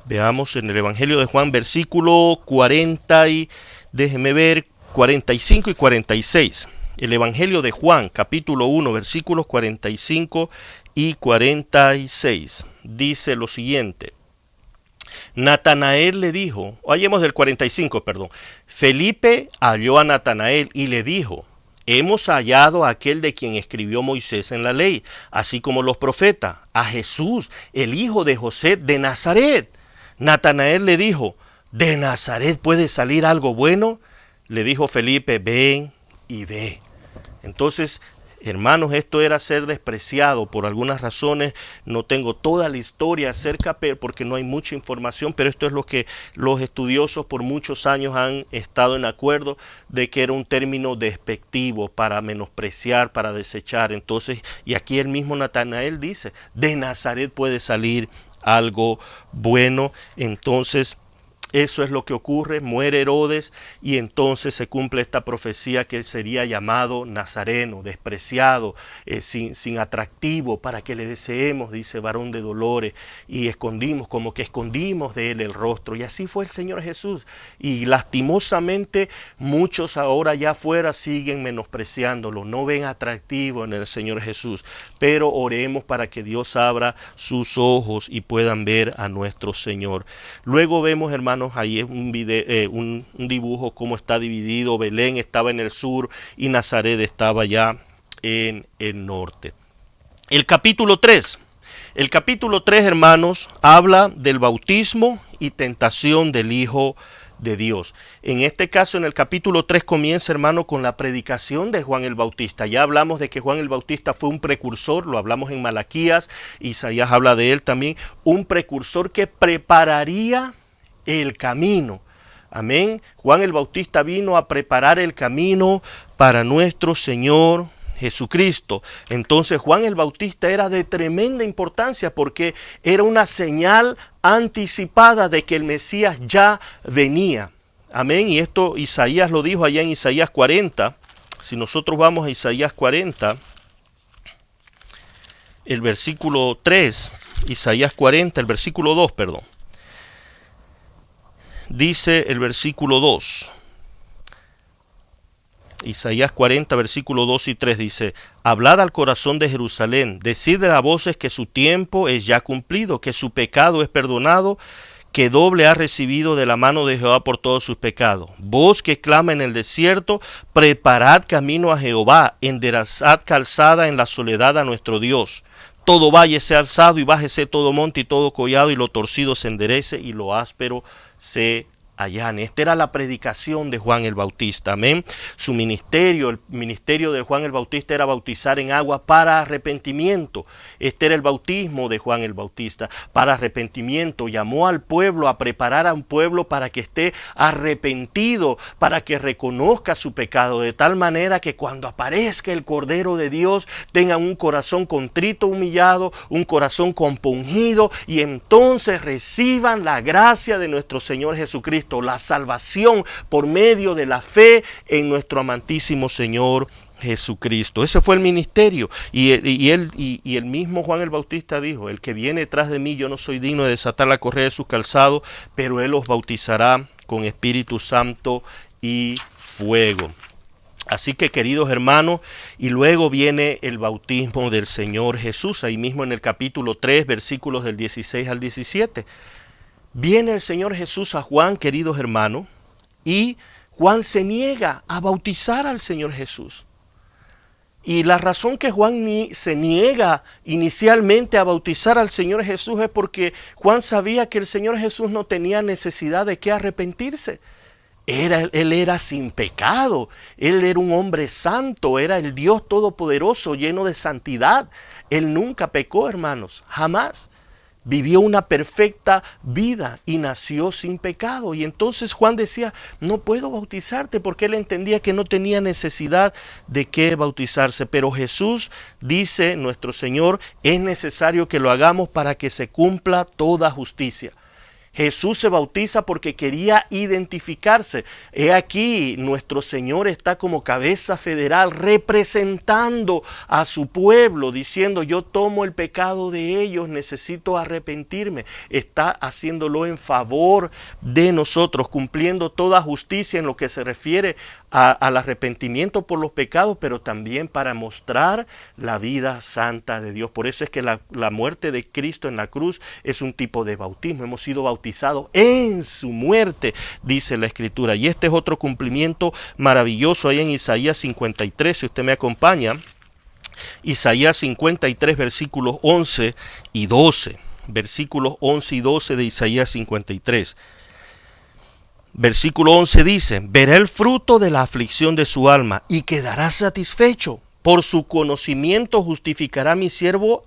Veamos en el Evangelio de Juan, versículo 40 y, déjeme ver, 45 y 46. El Evangelio de Juan, capítulo 1, versículos 45 y 46. Dice lo siguiente. Natanael le dijo, hallemos del 45, perdón. Felipe halló a Natanael y le dijo, hemos hallado a aquel de quien escribió Moisés en la ley, así como los profetas, a Jesús, el hijo de José de Nazaret. Natanael le dijo, ¿de Nazaret puede salir algo bueno? Le dijo Felipe, ven y ve. Entonces, hermanos, esto era ser despreciado por algunas razones. No tengo toda la historia acerca porque no hay mucha información, pero esto es lo que los estudiosos por muchos años han estado en acuerdo de que era un término despectivo para menospreciar, para desechar. Entonces, y aquí el mismo Natanael dice, de Nazaret puede salir algo bueno. Entonces, eso es lo que ocurre, muere Herodes y entonces se cumple esta profecía que él sería llamado Nazareno, despreciado, sin atractivo, para que le deseemos, dice varón de dolores, y como que escondimos de él el rostro. Y así fue el Señor Jesús. Y lastimosamente muchos ahora allá afuera siguen menospreciándolo, no ven atractivo en el Señor Jesús. Pero oremos para que Dios abra sus ojos y puedan ver a nuestro Señor. Luego vemos, hermanos, ahí es un dibujo cómo está dividido. Belén estaba en el sur y Nazaret estaba ya en el norte. El capítulo 3. El capítulo 3, hermanos, habla del bautismo y tentación del Hijo de Dios. En este caso, en el capítulo 3 comienza, hermano, con la predicación de Juan el Bautista. Ya hablamos de que Juan el Bautista fue un precursor, lo hablamos en Malaquías, Isaías habla de él también, un precursor que prepararía el camino. Amén. Juan el Bautista vino a preparar el camino para nuestro Señor Jesucristo. Entonces Juan el Bautista era de tremenda importancia porque era una señal anticipada de que el Mesías ya venía. Amén. Y esto Isaías lo dijo allá en Isaías 40. Si nosotros vamos a Isaías 40, el versículo 3, Isaías 40, el versículo 2, perdón. Dice el versículo 2. Isaías 40, versículo 2 y 3 dice: Hablad al corazón de Jerusalén, decidle a voces que su tiempo es ya cumplido, que su pecado es perdonado, que doble ha recibido de la mano de Jehová por todos sus pecados. Voz que clama en el desierto, preparad camino a Jehová, enderezad calzada en la soledad a nuestro Dios. Todo valle sea alzado y bájese todo monte y todo collado, y lo torcido se enderece y lo áspero se allane. Esta era la predicación de Juan el Bautista. Amén. Su ministerio, el ministerio de Juan el Bautista, era bautizar en agua para arrepentimiento. Este era el bautismo de Juan el Bautista, para arrepentimiento. Llamó al pueblo a preparar a un pueblo para que esté arrepentido, para que reconozca su pecado, de tal manera que cuando aparezca el Cordero de Dios tengan un corazón contrito, humillado, un corazón compungido, y entonces reciban la gracia de nuestro Señor Jesucristo, la salvación por medio de la fe en nuestro amantísimo Señor Jesucristo. Ese fue el ministerio. Y el mismo Juan el Bautista dijo: el que viene tras de mí, yo no soy digno de desatar la correa de sus calzados, pero él os bautizará con Espíritu Santo y fuego. Así que, queridos hermanos, y luego viene el bautismo del Señor Jesús, ahí mismo en el capítulo 3, versículos del 16 al 17. Viene el Señor Jesús a Juan, queridos hermanos, y Juan se niega a bautizar al Señor Jesús. Y la razón que Juan se niega inicialmente a bautizar al Señor Jesús es porque Juan sabía que el Señor Jesús no tenía necesidad de qué arrepentirse. Él era sin pecado, él era un hombre santo, era el Dios todopoderoso, lleno de santidad. Él nunca pecó, hermanos, jamás. Vivió una perfecta vida y nació sin pecado. Y entonces Juan decía: no puedo bautizarte, porque él entendía que no tenía necesidad de qué bautizarse. Pero Jesús dice, nuestro Señor, es necesario que lo hagamos para que se cumpla toda justicia. Jesús se bautiza porque quería identificarse. He aquí, nuestro Señor está como cabeza federal representando a su pueblo, diciendo: yo tomo el pecado de ellos, necesito arrepentirme. Está haciéndolo en favor de nosotros, cumpliendo toda justicia en lo que se refiere al arrepentimiento por los pecados, pero también para mostrar la vida santa de Dios. Por eso es que la muerte de Cristo en la cruz es un tipo de bautismo. Hemos sido bautizados en su muerte, dice la Escritura. Y este es otro cumplimiento maravilloso ahí en Isaías 53, si usted me acompaña. Isaías 53, versículos 11 y 12. Versículos 11 y 12 de Isaías 53. Versículo 11 dice: verá el fruto de la aflicción de su alma y quedará satisfecho. Por su conocimiento justificará mi siervo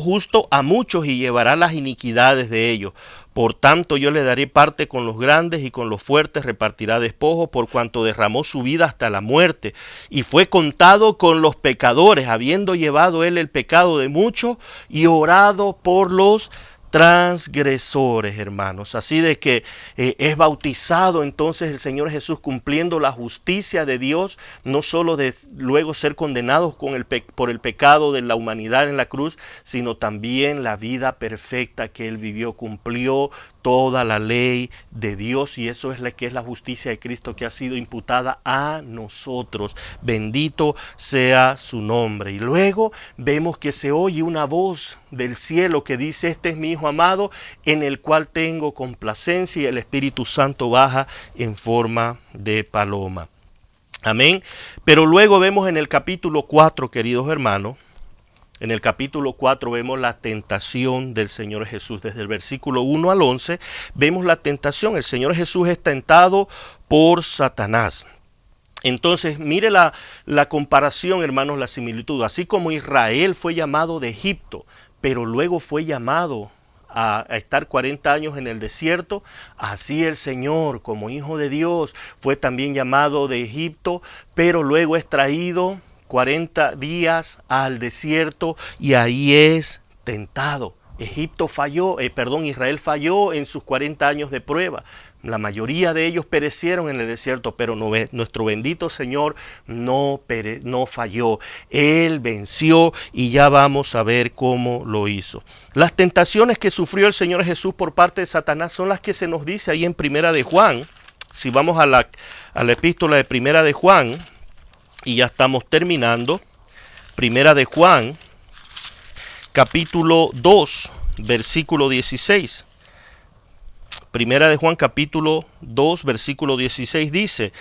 justo a muchos y llevará las iniquidades de ellos. Por tanto yo le daré parte con los grandes y con los fuertes repartirá despojos, por cuanto derramó su vida hasta la muerte y fue contado con los pecadores, habiendo llevado él el pecado de muchos y orado por los transgresores, hermanos. Así de que es bautizado entonces el Señor Jesús, cumpliendo la justicia de Dios, no solo de luego ser condenados por el pecado de la humanidad en la cruz, sino también la vida perfecta que Él vivió, cumplió toda la ley de Dios, y eso es la que es la justicia de Cristo que ha sido imputada a nosotros. Bendito sea su nombre. Y luego vemos que se oye una voz del cielo que dice: este es mi Hijo amado, en el cual tengo complacencia, y el Espíritu Santo baja en forma de paloma. Amén. Pero luego vemos en el capítulo 4, queridos hermanos, en el capítulo 4 vemos la tentación del Señor Jesús. Desde el versículo 1 al 11 vemos la tentación. El Señor Jesús es tentado por Satanás. Entonces, mire la comparación, hermanos, la similitud. Así como Israel fue llamado de Egipto, pero luego fue llamado a estar 40 años en el desierto, así el Señor, como Hijo de Dios, fue también llamado de Egipto, pero luego es traído 40 días al desierto y ahí es tentado. Israel falló en sus 40 años de prueba. La mayoría de ellos perecieron en el desierto, pero nuestro bendito Señor no falló. Él venció y ya vamos a ver cómo lo hizo. Las tentaciones que sufrió el Señor Jesús por parte de Satanás son las que se nos dice ahí en Primera de Juan. Si vamos a la epístola de Primera de Juan, y ya estamos terminando. Primera de Juan, capítulo 2, versículo 16. Primera de Juan capítulo 2, versículo 16 dice,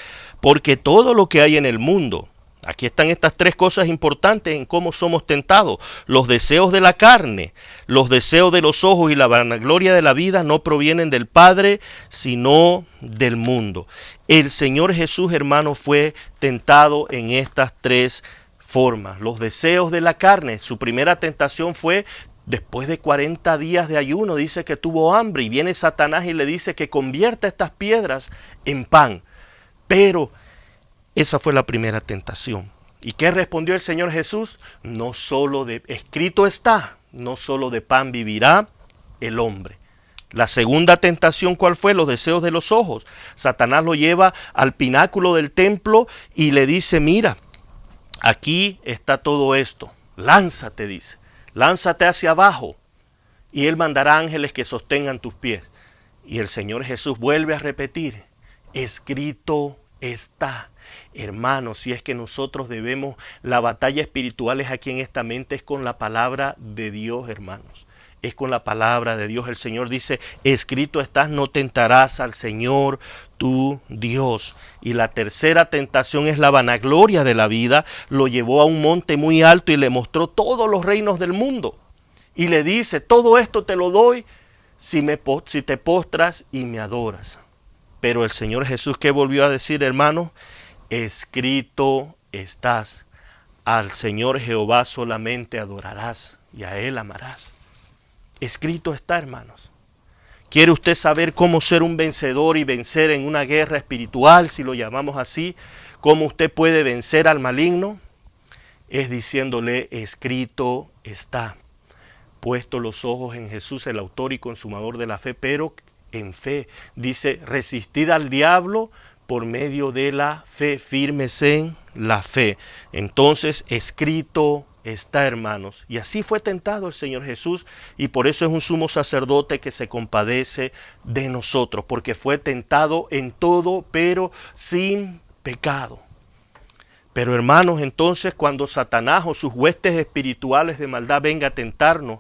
porque todo lo que hay en el mundo, aquí están estas tres cosas importantes en cómo somos tentados, los deseos de la carne, los deseos de los ojos y la vanagloria de la vida no provienen del Padre, sino del mundo. El Señor Jesús, hermano, fue tentado en estas tres formas. Los deseos de la carne, su primera tentación fue después de 40 días de ayuno, dice que tuvo hambre y viene Satanás y le dice que convierta estas piedras en pan. Pero esa fue la primera tentación. ¿Y qué respondió el Señor Jesús? Escrito está, no solo de pan vivirá el hombre. La segunda tentación, ¿cuál fue? Los deseos de los ojos. Satanás lo lleva al pináculo del templo y le dice, mira, aquí está todo esto. Lánzate, dice. Lánzate hacia abajo y Él mandará ángeles que sostengan tus pies. Y el Señor Jesús vuelve a repetir, escrito está. Hermanos, si es que nosotros debemos, la batalla espiritual es aquí en esta mente, es con la palabra de Dios, hermanos. Es con la palabra de Dios. El Señor dice, escrito estás, no tentarás al Señor tu Dios. Y la tercera tentación es la vanagloria de la vida. Lo llevó a un monte muy alto y le mostró todos los reinos del mundo. Y le dice, todo esto te lo doy si te postras y me adoras. Pero el Señor Jesús, ¿qué volvió a decir, hermano? Escrito estás. Al Señor Jehová solamente adorarás y a Él amarás. Escrito está, hermanos. ¿Quiere usted saber cómo ser un vencedor y vencer en una guerra espiritual, si lo llamamos así? ¿Cómo usted puede vencer al maligno? Es diciéndole, escrito está. Puesto los ojos en Jesús, el autor y consumador de la fe, pero en fe. Dice, resistid al diablo por medio de la fe, firmes en la fe. Entonces, escrito está, hermanos. Y así fue tentado el Señor Jesús, y por eso es un sumo sacerdote que se compadece de nosotros, porque fue tentado en todo, pero sin pecado. Pero hermanos, entonces cuando Satanás o sus huestes espirituales de maldad venga a tentarnos,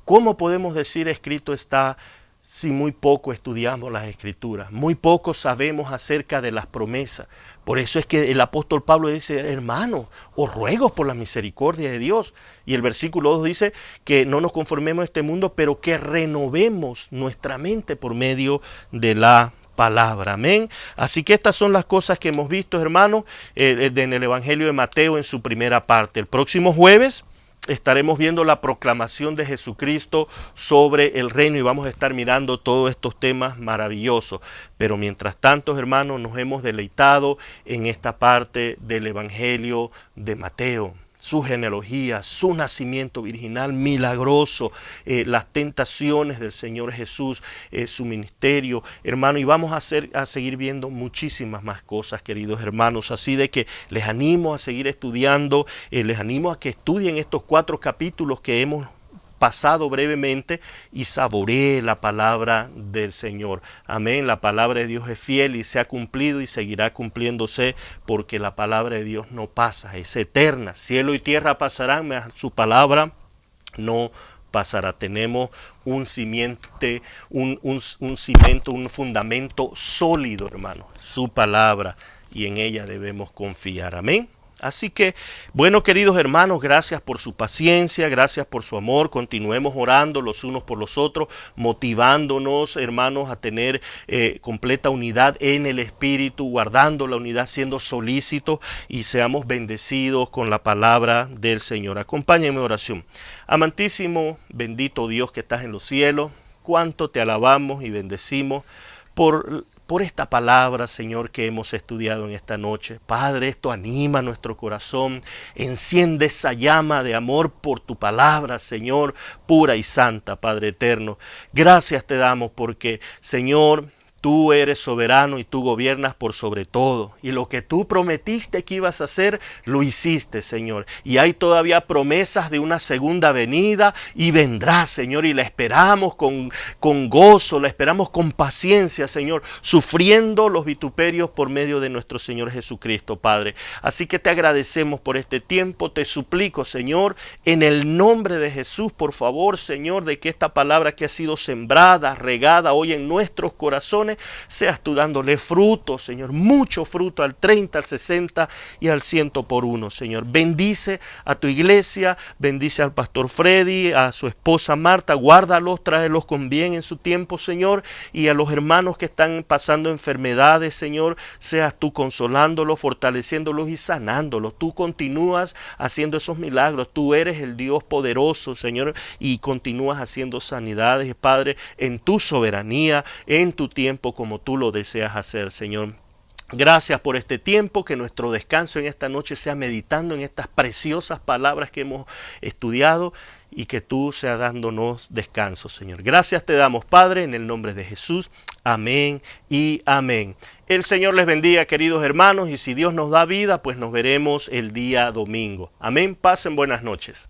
¿cómo podemos decir escrito está si muy poco estudiamos las Escrituras? Muy poco sabemos acerca de las promesas. Por eso es que el apóstol Pablo dice, hermanos, os ruego por la misericordia de Dios. Y el versículo 2 dice que no nos conformemos a este mundo, pero que renovemos nuestra mente por medio de la palabra. Amén. Así que estas son las cosas que hemos visto, hermanos, en el Evangelio de Mateo en su primera parte. El próximo jueves estaremos viendo la proclamación de Jesucristo sobre el reino y vamos a estar mirando todos estos temas maravillosos. Pero mientras tanto, hermanos, nos hemos deleitado en esta parte del Evangelio de Mateo. Su genealogía, su nacimiento virginal milagroso, las tentaciones del Señor Jesús, su ministerio, hermano, y vamos a seguir viendo muchísimas más cosas, queridos hermanos. Así de que les animo a seguir estudiando, les animo a que estudien estos 4 capítulos que hemos pasado brevemente y saboree la palabra del Señor. Amén. La palabra de Dios es fiel y se ha cumplido y seguirá cumpliéndose, porque la palabra de Dios no pasa, es eterna. Cielo y tierra pasarán, mas su palabra no pasará. Tenemos un cimiento, un fundamento sólido, hermano, su palabra, y en ella debemos confiar. Amén. Así que, bueno, queridos hermanos, gracias por su paciencia, gracias por su amor. Continuemos orando los unos por los otros, motivándonos, hermanos, a tener completa unidad en el Espíritu, guardando la unidad, siendo solícitos, y seamos bendecidos con la palabra del Señor. Acompáñenme en oración. Amantísimo, bendito Dios que estás en los cielos, cuánto te alabamos y bendecimos por por esta palabra, Señor, que hemos estudiado en esta noche. Padre, esto anima nuestro corazón, enciende esa llama de amor por tu palabra, Señor, pura y santa, Padre eterno. Gracias te damos porque, Señor, tú eres soberano y tú gobiernas por sobre todo. Y lo que tú prometiste que ibas a hacer, lo hiciste, Señor. Y hay todavía promesas de una segunda venida y vendrá, Señor. Y la esperamos con gozo, la esperamos con paciencia, Señor. Sufriendo los vituperios por medio de nuestro Señor Jesucristo, Padre. Así que te agradecemos por este tiempo. Te suplico, Señor, en el nombre de Jesús, por favor, Señor, de que esta palabra que ha sido sembrada, regada hoy en nuestros corazones, seas tú dándole fruto, Señor, mucho fruto al 30, al 60 y al 100 por uno, Señor. Bendice a tu iglesia, bendice al pastor Freddy, a su esposa Marta, guárdalos, tráelos con bien en su tiempo, Señor, y a los hermanos que están pasando enfermedades, Señor, seas tú consolándolos, fortaleciéndolos y sanándolos. Tú continúas haciendo esos milagros, tú eres el Dios poderoso, Señor, y continúas haciendo sanidades, Padre, en tu soberanía, en tu tiempo, como tú lo deseas hacer, Señor. Gracias por este tiempo, que nuestro descanso en esta noche sea meditando en estas preciosas palabras que hemos estudiado y que tú seas dándonos descanso, Señor. Gracias te damos, Padre, en el nombre de Jesús. Amén y amén. El Señor les bendiga, queridos hermanos, y si Dios nos da vida, pues nos veremos el día domingo. Amén. Pasen buenas noches.